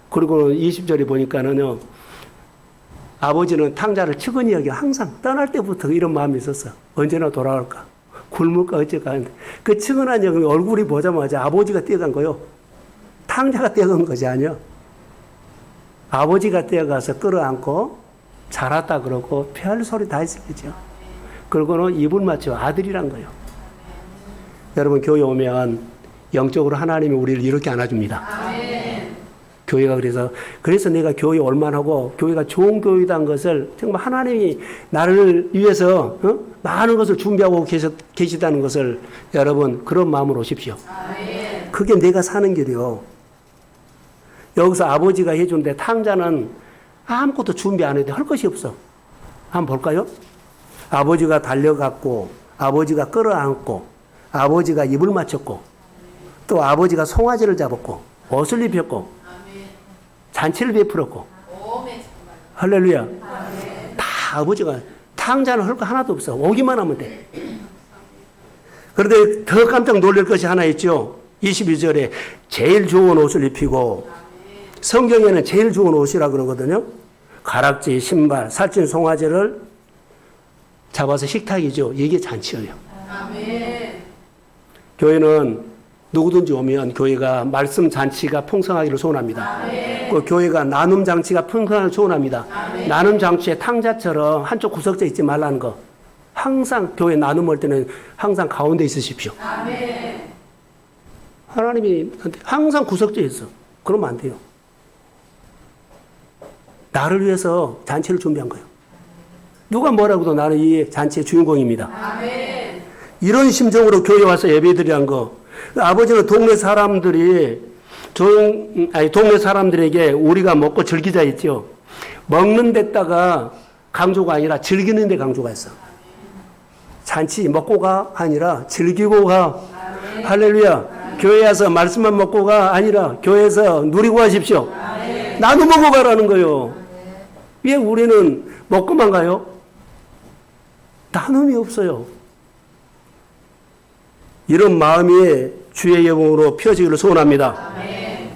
그리고 20절에 보니까는요. 아버지는 탕자를 측은히 여겨 항상 떠날 때부터 이런 마음이 있었어. 언제나 돌아올까? 굶을까? 어쩔까? 하는데 그 측은한 여기 얼굴이 보자마자 아버지가 뛰어간 거요. 탕자가 뛰어간 것이 아니야. 아버지가 뛰어가서 끌어안고 자랐다 그러고 별 소리 다 했었죠. 그러고는 입을 맞춰 아들이란 거예요. 여러분 교회 오면 영적으로 하나님이 우리를 이렇게 안아줍니다. 아멘. 교회가 그래서 내가 교회 올만하고 교회가 좋은 교회다는 것을 정말 하나님이 나를 위해서 많은 것을 준비하고 계시다는 것을 여러분 그런 마음으로 오십시오. 아멘. 그게 내가 사는 길이요. 여기서 아버지가 해준데 탕자는 아무것도 준비 안 해도 할 것이 없어. 한번 볼까요? 아버지가 달려갔고 아버지가 끌어안고 아버지가 입을 맞췄고 또 아버지가 송아지를 잡았고 옷을 입혔고 잔치를 베풀었고 할렐루야. 다 아버지가 탕자는 할 거 하나도 없어. 오기만 하면 돼. 그런데 더 깜짝 놀랄 것이 하나 있죠. 22절에 제일 좋은 옷을 입히고 성경에는 제일 좋은 옷이라 그러거든요. 가락지, 신발, 살찐 송아지를 잡아서 식탁이죠. 이게 잔치예요. 아멘. 교회는 누구든지 오면 교회가 말씀 잔치가 풍성하기를 소원합니다. 아멘. 그 교회가 나눔 잔치가 풍성하기를 소원합니다. 아멘. 나눔 잔치에 탕자처럼 한쪽 구석져 있지 말라는 거. 항상 교회 나눔 할 때는 항상 가운데 있으십시오. 아멘. 하나님이 항상 구석져 있어. 그러면 안 돼요. 나를 위해서 잔치를 준비한 거예요. 누가 뭐라고도 나는 이 잔치의 주인공입니다. 아멘. 이런 심정으로 교회 와서 예배드리는 거. 아버지는 동네 사람들에게 우리가 먹고 즐기자 했죠. 먹는 데다가 강조가 아니라 즐기는 데 강조가 있어. 잔치 먹고 가 아니라 즐기고 가. 아멘. 할렐루야. 아멘. 교회 와서 말씀만 먹고 가 아니라 교회에서 누리고 가십시오. 아멘. 나도 먹고 가라는 거예요. 왜 우리는 먹고만 가요? 나눔이 없어요. 이런 마음이 주의 영으로 펴지기를 소원합니다. 아멘.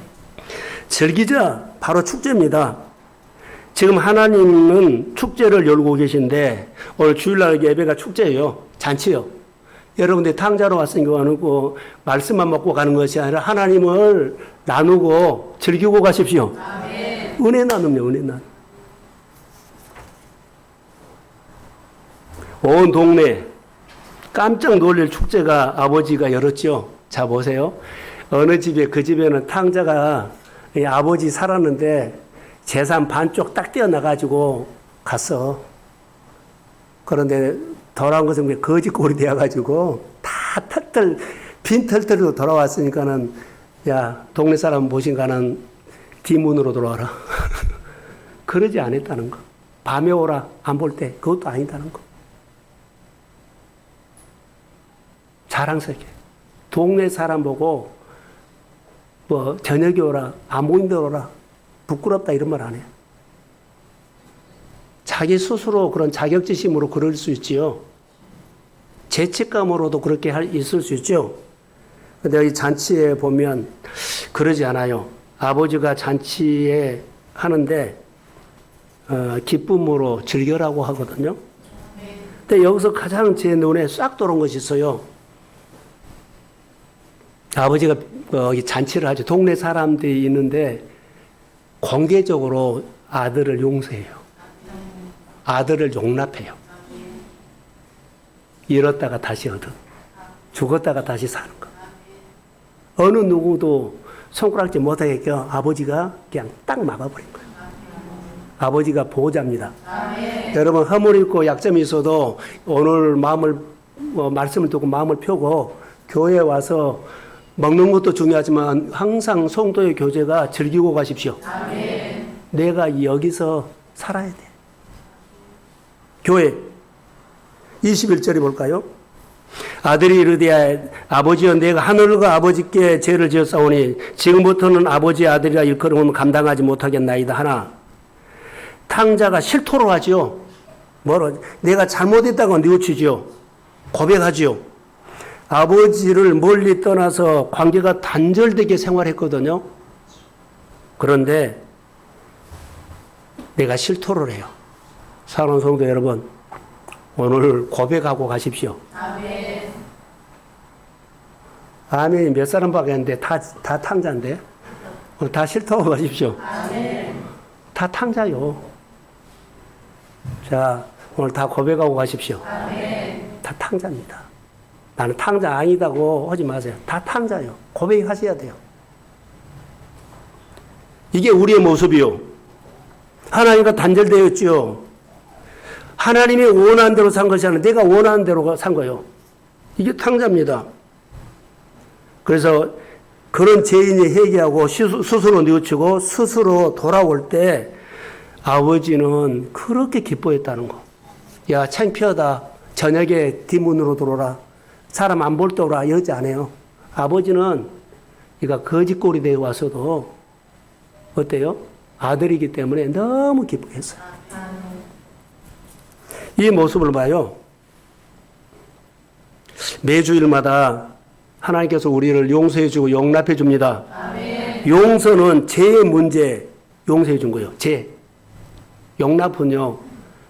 즐기자. 바로 축제입니다. 지금 하나님은 축제를 열고 계신데 오늘 주일날 예배가 축제예요. 잔치요. 여러분들이 탕자로 왔으니까 아니고 말씀만 먹고 가는 것이 아니라 하나님을 나누고 즐기고 가십시오. 아멘. 은혜 나눔요, 은혜 나눔. 온 동네 깜짝 놀랄 축제가 아버지가 열었죠. 자, 보세요. 어느 집에, 그 집에는 탕자가 아버지 살았는데 재산 반쪽 딱 떼어나가지고 갔어. 그런데 돌아온 것은 거지꼴이 되어가지고 다 빈털털로 돌아왔으니까는 야, 동네 사람 모신가는 뒷문으로 돌아와라. 그러지 않았다는 거. 밤에 오라 안 볼 때 그것도 아니다는 거. 자랑스럽게. 동네 사람 보고 뭐 저녁에 오라 안 보인데 오라 부끄럽다 이런 말 안 해요. 자기 스스로 그런 자격지심으로 그럴 수 있지요. 죄책감으로도 그렇게 있을 수 있죠. 근데 여기 잔치에 보면 그러지 않아요. 아버지가 잔치에 하는데 기쁨으로 즐겨라고 하거든요. 근데 여기서 가장 제 눈에 싹 들어온 것이 있어요. 아버지가 잔치를 하죠. 동네 사람들이 있는데 공개적으로 아들을 용서해요. 아들을 용납해요. 잃었다가 다시 얻어. 죽었다가 다시 사는 거. 어느 누구도 손가락질 못하게 아버지가 그냥 딱 막아버린 거예요. 아버지가 보호자입니다. 여러분 허물 있고 약점이 있어도 오늘 말씀을 듣고 마음을 펴고 교회에 와서 먹는 것도 중요하지만 항상 성도의 교제가 즐기고 가십시오. 아멘. 내가 여기서 살아야 돼. 교회 21절이 볼까요? 아들이 이르되 아버지여 내가 하늘과 아버지께 죄를 지었사오니 지금부터는 아버지의 아들이라 일컬음을 감당하지 못하겠나이다 하나 탕자가 실토를 하지요. 뭐로? 내가 잘못했다고 뉘우치지요. 고백하지요. 아버지를 멀리 떠나서 관계가 단절되게 생활했거든요. 그런데 내가 실토를 해요. 사랑하는 성도 여러분, 오늘 고백하고 가십시오. 아멘. 아멘이 몇 사람밖에 안 돼. 다 탕자인데. 오늘 다 실토하고 가십시오. 아멘. 다 탕자요. 자, 오늘 다 고백하고 가십시오. 아멘. 다 탕자입니다. 나는 탕자 아니다고 하지 마세요. 다 탕자요. 고백하셔야 돼요. 이게 우리의 모습이요. 하나님과 단절되었죠. 하나님이 원하는 대로 산 것이 아니라 내가 원하는 대로 산 거예요. 이게 탕자입니다. 그래서 그런 죄인이 회개하고 스스로 뉘우치고 스스로 돌아올 때 아버지는 그렇게 기뻐했다는 거. 야, 창피하다. 저녁에 뒷문으로 들어오라. 사람 안 볼 때 오라. 이러지 않아요. 아버지는 이가 거지꼴이 되어 와서도 어때요? 아들이기 때문에 너무 기뻐했어요. 이 모습을 봐요. 매주일마다 하나님께서 우리를 용서해 주고 용납해 줍니다. 아멘. 용서는 죄의 문제 용서해 준 거예요. 죄. 용납은요.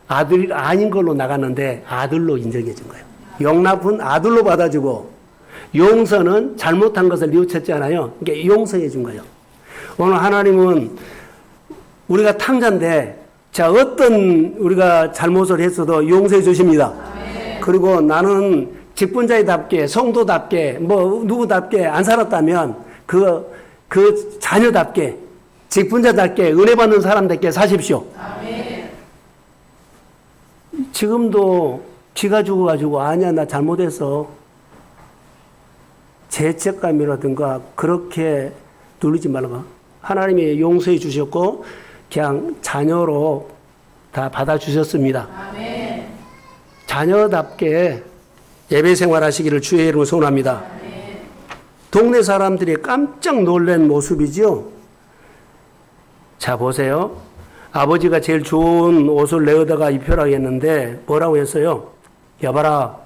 아들이 아닌 걸로 나갔는데 아들로 인정해 준 거예요. 용납은 아들로 받아주고 용서는 잘못한 것을 뉘우쳤잖아요. 그러니까 용서해 준 거예요. 오늘 하나님은 우리가 탕자인데 자, 어떤 우리가 잘못을 했어도 용서해 주십니다. 아멘. 그리고 나는 직분자답게, 성도답게, 누구답게 안 살았다면 그 자녀답게, 직분자답게, 은혜 받는 사람답게 사십시오. 아멘. 지금도 지가 죽어가지고, 아니야, 나 잘못했어. 죄책감이라든가, 그렇게 누르지 말고. 하나님이 용서해 주셨고, 그냥 자녀로 다 받아주셨습니다. 아멘. 자녀답게 예배 생활하시기를 주의 이름으로 소원합니다. 아멘. 동네 사람들이 깜짝 놀란 모습이죠. 자, 보세요. 아버지가 제일 좋은 옷을 내어다가 입혀라고 했는데 뭐라고 했어요? 여봐라.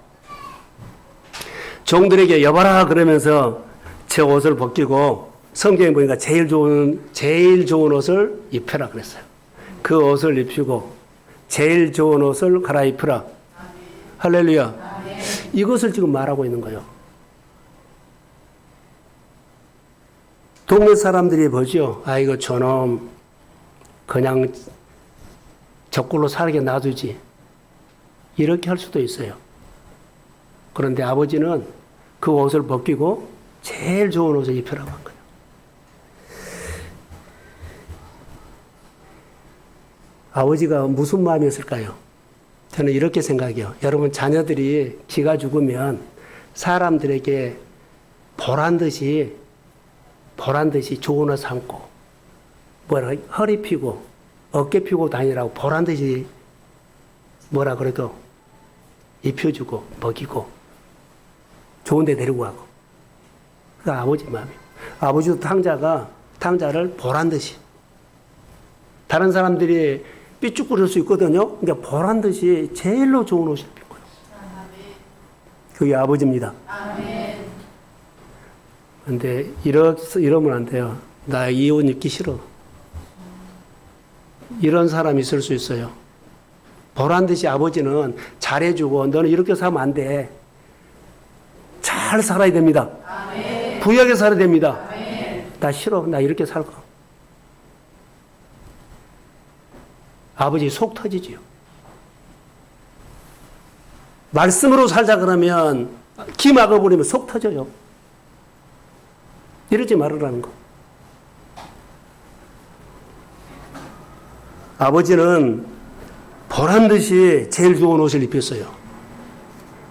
종들에게 여봐라 그러면서 제 옷을 벗기고 성경에 보니까 제일 좋은 옷을 입혀라 그랬어요. 그 옷을 입히고 제일 좋은 옷을 갈아입히라. 할렐루야. 이것을 지금 말하고 있는 거예요. 동네 사람들이 보죠. 아이고 저놈 그냥 적골로 살게 놔두지. 이렇게 할 수도 있어요. 그런데 아버지는 그 옷을 벗기고 제일 좋은 옷을 입혀라고 한 거예요. 아버지가 무슨 마음이었을까요? 저는 이렇게 생각해요. 여러분 자녀들이 기가 죽으면 사람들에게 보란 듯이 좋은 옷 삼고 허리 펴고 어깨 펴고 다니라고 보란 듯이 뭐라 그래도 입혀주고 먹이고 좋은 데 데리고 가고. 그 아버지 마음이에요. 아버지도 탕자를 보란 듯이. 다른 사람들이 삐죽거릴 수 있거든요. 그러니까 보란 듯이 제일로 좋은 옷을 입힌 거예요. 그게 아버지입니다. 그런데 이러면 안 돼요. 나 이 옷 입기 싫어. 이런 사람이 있을 수 있어요. 보란 듯이 아버지는 잘해주고 너는 이렇게 살면 안 돼. 잘 살아야 됩니다. 부유하게 살아야 됩니다. 나 싫어. 나 이렇게 살고. 아버지 속 터지지요. 말씀으로 살자 그러면 기 막아버리면 속 터져요. 이러지 말으라는 거. 아버지는 보란 듯이 제일 좋은 옷을 입혔어요.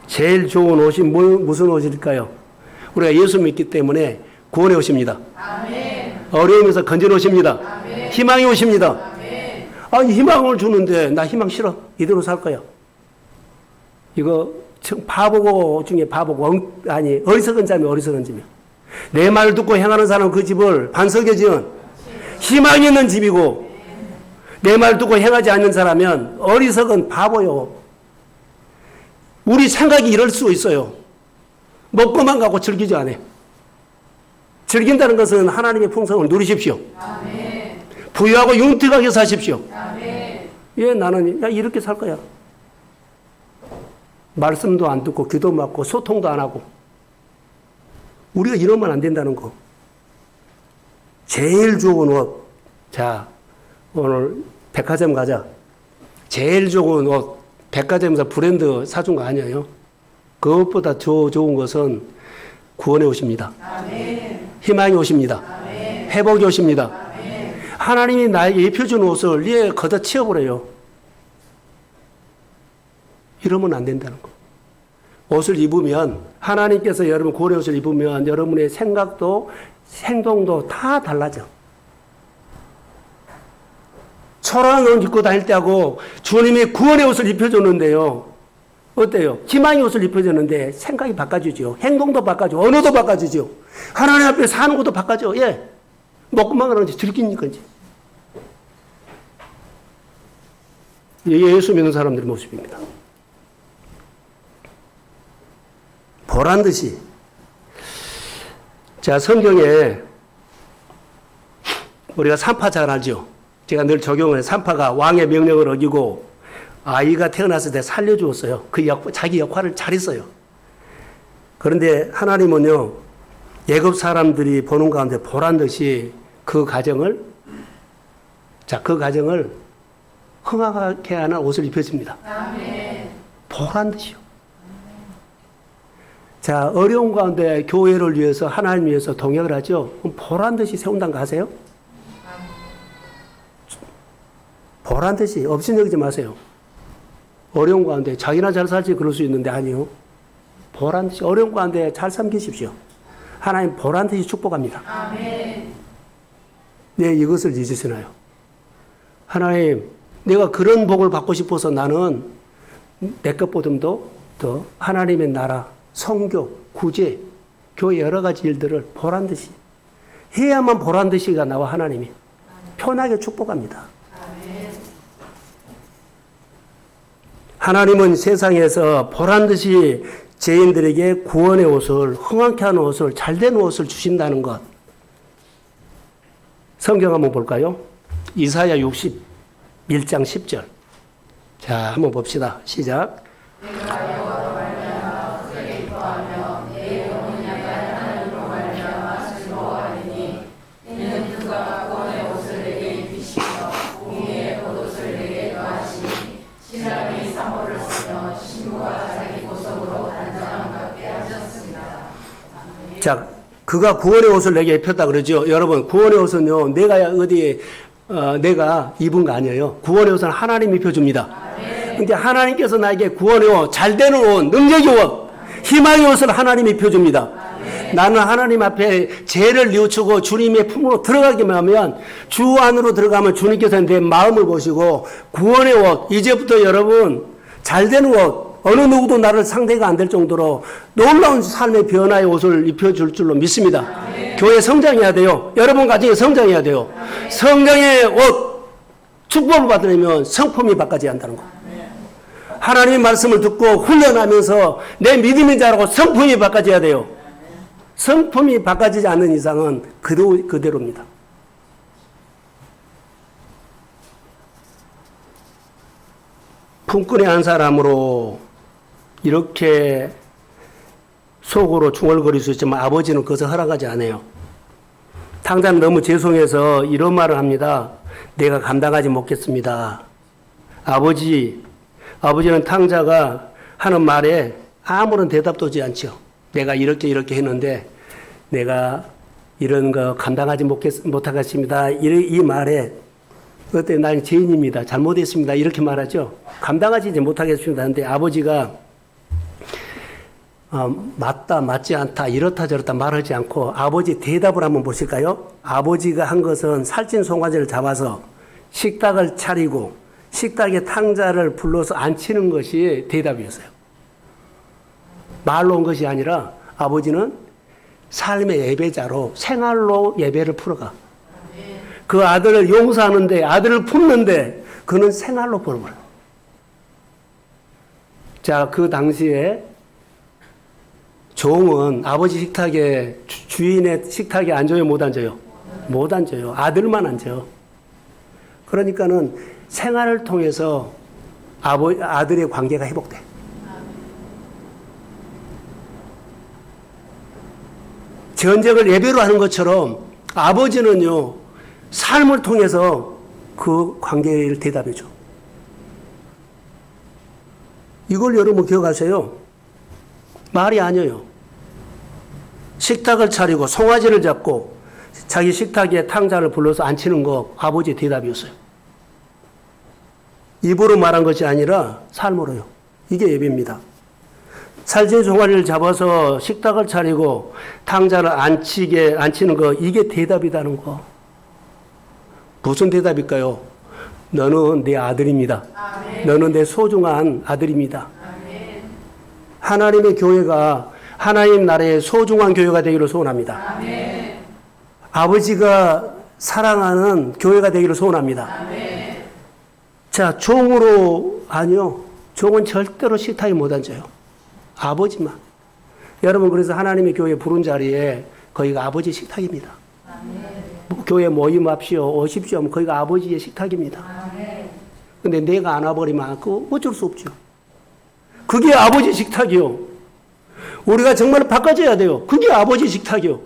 제일 좋은 옷이 무슨 옷일까요? 우리가 예수 믿기 때문에 구원의 옷입니다. 어려움에서 건진 옷입니다. 희망의 옷입니다. 아니 희망을 주는데 나 희망 싫어. 이대로 살 거야. 이거 바보고 중에 바보고 어리석은 자면 어리석은 집이야. 내 말 듣고 행하는 사람은 그 집을 반석에 지은 희망이 있는 집이고 내 말 듣고 행하지 않는 사람은 어리석은 바보요. 우리 생각이 이럴 수 있어요. 먹고만 가고 즐기지 않아요. 즐긴다는 것은 하나님의 풍성을 누리십시오. 부유하고 융택하게 사십시오. 예, 나는 이렇게 살 거야. 말씀도 안 듣고 기도 받고 소통도 안 하고. 우리가 이러면 안 된다는 거. 제일 좋은 옷. 자, 오늘 백화점 가자. 제일 좋은 옷. 백화점에서 브랜드 사준 거 아니에요. 그것보다 더 좋은 것은 구원의 옷입니다. 희망의 옷입니다. 회복의 옷입니다. 하나님이 나에게 입혀준 옷을 얘 걷어치워버려요. 이러면 안 된다는 거. 옷을 입으면 하나님께서 여러분 구원의 옷을 입으면 여러분의 생각도 행동도 다 달라져. 초라한 옷을 입고 다닐 때하고 주님이 구원의 옷을 입혀줬는데요. 어때요? 희망의 옷을 입혀줬는데 생각이 바꿔주죠. 행동도 바꿔줘. 언어도 바꿔주죠. 하나님 앞에 사는 것도 바꿔줘. 예. 먹고만 그런지 즐기니까지. 이게 예수 믿는 사람들의 모습입니다. 보란 듯이. 자, 성경에 우리가 산파 잘 알죠? 제가 늘 적용을 해. 산파가 왕의 명령을 어기고 아이가 태어났을 때 살려주었어요. 자기 역할을 잘했어요. 그런데 하나님은요, 애굽 사람들이 보는 가운데 보란 듯이 그 가정을 흥하게 하는 옷을 입혀줍니다. 보란 듯이요. 자, 어려운 가운데 교회를 위해서 하나님 위해서 동역을 하죠. 그럼 보란 듯이 세운다는 거 아세요? 보란 듯이 없인 여기지 마세요. 어려운 가운데 자기나 잘 살지 그럴 수 있는데 아니요. 보란 듯이 어려운 가운데 잘 섬기십시오. 하나님 보란 듯이 축복합니다. 네, 이것을 잊으시나요? 하나님, 내가 그런 복을 받고 싶어서 나는 내 것보다도 더 하나님의 나라, 성교, 구제, 교회 여러 가지 일들을 보란 듯이 해야만 보란 듯이가 나와 하나님이 편하게 축복합니다. 하나님은 세상에서 보란 듯이 죄인들에게 구원의 옷을, 흥황케 하는 옷을, 잘된 옷을 주신다는 것. 성경 한번 볼까요? 이사야 61장 10절. 자, 한번 봅시다. 시작. 자, 그가 구원의 옷을 내게 입혔다 그러죠. 여러분, 구원의 옷은요, 내가 어디에, 내가 입은 거 아니에요. 구원의 옷은 하나님이 입혀줍니다. 근데 하나님께서 나에게 구원의 옷, 잘 되는 옷, 능력의 옷, 희망의 옷을 하나님이 입혀줍니다. 나는 하나님 앞에 죄를 뉘우치고 주님의 품으로 들어가기만 하면, 주 안으로 들어가면 주님께서 내 마음을 보시고, 구원의 옷, 이제부터 여러분, 잘 되는 옷, 어느 누구도 나를 상대가 안 될 정도로 놀라운 삶의 변화의 옷을 입혀줄 줄로 믿습니다. 교회 성장해야 돼요. 여러분 가정에 성장해야 돼요. 성장의 옷, 축복을 받으려면 성품이 바꿔져야 한다는 거. 하나님의 말씀을 듣고 훈련하면서 내 믿음인 자라고 성품이 바꿔져야 돼요. 성품이 바꿔지지 않는 이상은 그대로입니다. 품꾼의 한 사람으로 이렇게 속으로 중얼거릴 수 있지만 아버지는 그것을 허락하지 않아요. 탕자는 너무 죄송해서 이런 말을 합니다. 내가 감당하지 못겠습니다. 아버지는 탕자가 하는 말에 아무런 대답도 하지 않죠. 내가 이렇게 했는데 내가 이런 거 감당하지 못하겠습니다. 이 말에 그때 난 죄인입니다. 잘못했습니다. 이렇게 말하죠. 감당하지 못하겠습니다. 근데 아버지가 맞다, 맞지 않다, 이렇다 저렇다 말하지 않고 아버지 대답을 한번 보실까요? 아버지가 한 것은 살찐 송아지를 잡아서 식탁을 차리고 식탁에 탕자를 불러서 앉히는 것이 대답이었어요. 말로 온 것이 아니라 아버지는 삶의 예배자로 생활로 예배를 풀어가. 그 아들을 용서하는데, 아들을 품는데 그는 생활로 풀어버려요. 자, 그 당시에 종은 아버지 식탁에, 주인의 식탁에 앉아요, 못 앉아요? 못 앉아요. 아들만 앉아요. 그러니까는 생활을 통해서 아들의 관계가 회복돼. 전쟁을 예배로 하는 것처럼 아버지는요, 삶을 통해서 그 관계를 대답해줘. 이걸 여러분 기억하세요. 말이 아니에요. 식탁을 차리고 송아지를 잡고 자기 식탁에 탕자를 불러서 앉히는 거 아버지의 대답이었어요. 입으로 말한 것이 아니라 삶으로요. 이게 예배입니다. 살찐 송아지를 잡아서 식탁을 차리고 탕자를 앉히는 거 이게 대답이라는 거. 무슨 대답일까요? 너는 내 아들입니다. 아멘. 너는 내 소중한 아들입니다. 아멘. 하나님의 교회가 하나님 나라의 소중한 교회가 되기를 소원합니다. 아멘. 아버지가 사랑하는 교회가 되기를 소원합니다. 아멘. 자, 종으로 아니요. 종은 절대로 식탁에 못 앉아요. 아버지만. 여러분 그래서 하나님의 교회 부른 자리에 거기가 아버지 식탁입니다. 아멘. 교회 모임합시오, 오십시오 하면 거기가 아버지의 식탁입니다. 근데 내가 안 와버리면 그거 어쩔 수 없죠. 그게 아버지 식탁이요. 우리가 정말 바꿔줘야 돼요. 그게 아버지 식탁이요.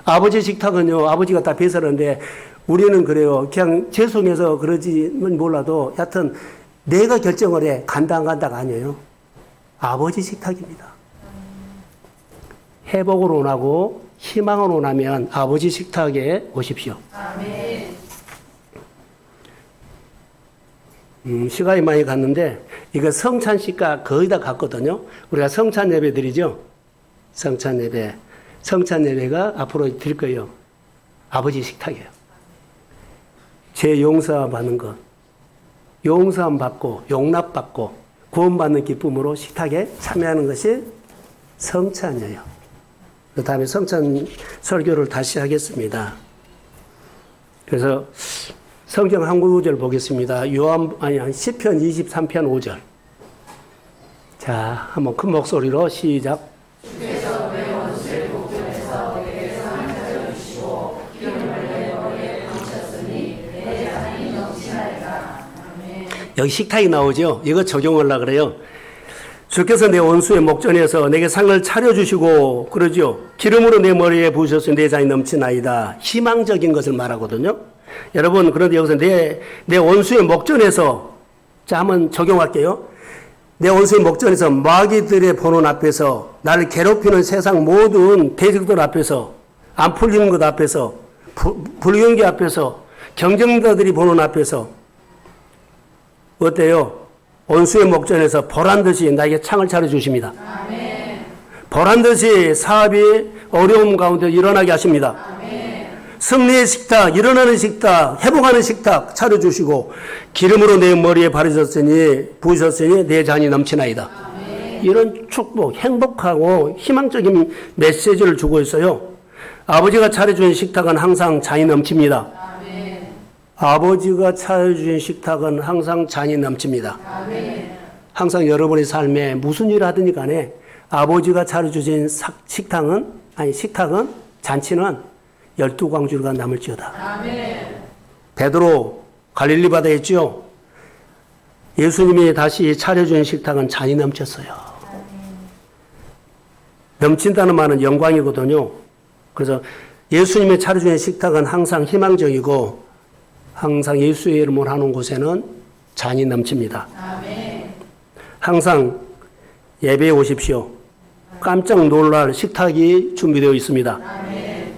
아버지 식탁은요, 아버지가 다 배설하는데 우리는 그래요. 그냥 죄송해서 그러지는 몰라도 여하튼 내가 결정을 해. 간다 안 간다가 아니에요. 아버지 식탁입니다. 회복을 원하고 희망을 원하면 아버지 식탁에 오십시오. 아멘. 시간이 많이 갔는데 이거 성찬 시가 거의 다 갔거든요. 우리가 성찬 예배 드리죠. 성찬 예배. 성찬 예배가 앞으로 드릴 거예요. 아버지 식탁이에요. 제 용서 받는 것. 용서함 받고 용납 받고 구원받는 기쁨으로 식탁에 참여하는 것이 성찬이에요. 그 다음에 성찬 설교를 다시 하겠습니다. 그래서 성경 한 구절 보겠습니다. 시편 23편 5절. 자, 한번 큰 목소리로 시작. 주께서 내 원수의 목전에서 내게 상을 차려주시고 기름을 여기 식탁이 나오죠. 이거 적용하려고 그래요. 주께서 내 원수의 목전에서 내게 상을 차려주시고 그러죠. 기름으로 내 머리에 부으셨으니 내 잔이 넘치나이다. 희망적인 것을 말하거든요. 여러분, 그런데 여기서 내 원수의 목전에서, 자, 한번 적용할게요. 내 원수의 목전에서 마귀들의 보는 앞에서, 나를 괴롭히는 세상 모든 대적들 앞에서, 안 풀리는 것 앞에서, 불경기 앞에서, 경쟁자들이 보는 앞에서 어때요? 원수의 목전에서 보란듯이 나에게 창을 차려주십니다. 아멘. 보란듯이 사업이 어려움 가운데 일어나게 하십니다. 아멘. 승리의 식탁, 일어나는 식탁, 회복하는 식탁 차려주시고 기름으로 내 머리에 부으셨으니 내 잔이 넘치나이다. 아멘. 이런 축복, 행복하고 희망적인 메시지를 주고 있어요. 아버지가 차려준 식탁은 항상 잔이 넘칩니다. 아버지가 차려주신 식탁은 항상 잔이 넘칩니다. 아멘. 항상 여러분의 삶에 무슨 일을 하든지 간에 아버지가 차려주신 식탁은, 잔치는 12광주가 남을지어다. 아멘. 베드로 갈릴리 바다에 있죠. 예수님이 다시 차려준 식탁은 잔이 넘쳤어요. 아멘. 넘친다는 말은 영광이거든요. 그래서 예수님이 차려주신 식탁은 항상 희망적이고 항상 예수의 이름을 하는 곳에는 잔이 넘칩니다. 아멘. 항상 예배에 오십시오. 깜짝 놀랄 식탁이 준비되어 있습니다. 아멘.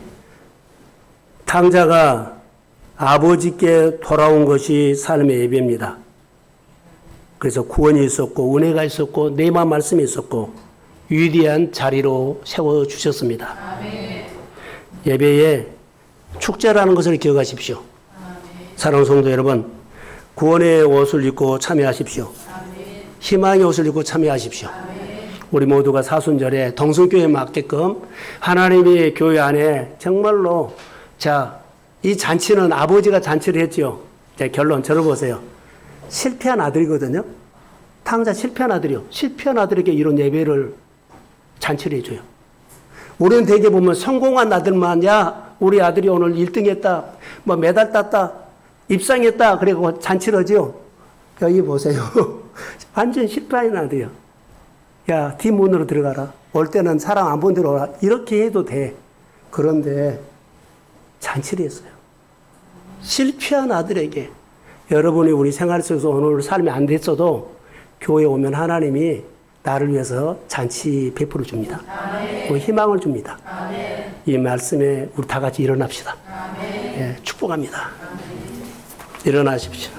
탕자가 아버지께 돌아온 것이 삶의 예배입니다. 그래서 구원이 있었고 은혜가 있었고 내마 말씀이 있었고 위대한 자리로 세워주셨습니다. 아멘. 예배에 축제라는 것을 기억하십시오. 사랑하는 성도 여러분, 구원의 옷을 입고 참여하십시오. 아멘. 희망의 옷을 입고 참여하십시오. 아멘. 우리 모두가 사순절에 동성교회에 맞게끔 하나님이 교회 안에 정말로, 자, 이 잔치는 아버지가 잔치를 했죠. 자, 결론 저를 보세요. 실패한 아들이거든요. 탕자 실패한 아들이요. 실패한 아들에게 이런 예배를 잔치를 해줘요. 우리는 대개 보면 성공한 아들만, 야, 우리 아들이 오늘 1등 했다, 뭐 메달 땄다, 입상했다, 그리고 잔치를 하죠. 여기 보세요. 완전 실패한 아들이요. 야, 뒷문으로 들어가라. 올 때는 사람 안 본 데로 오라. 이렇게 해도 돼. 그런데 잔치를 했어요. 실패한 아들에게 여러분이 우리 생활 속에서 오늘 삶이 안 됐어도 교회에 오면 하나님이 나를 위해서 잔치 베풀어 줍니다. 또 희망을 줍니다. 아멘. 이 말씀에 우리 다 같이 일어납시다. 예, 축복합니다. 일어나십시오.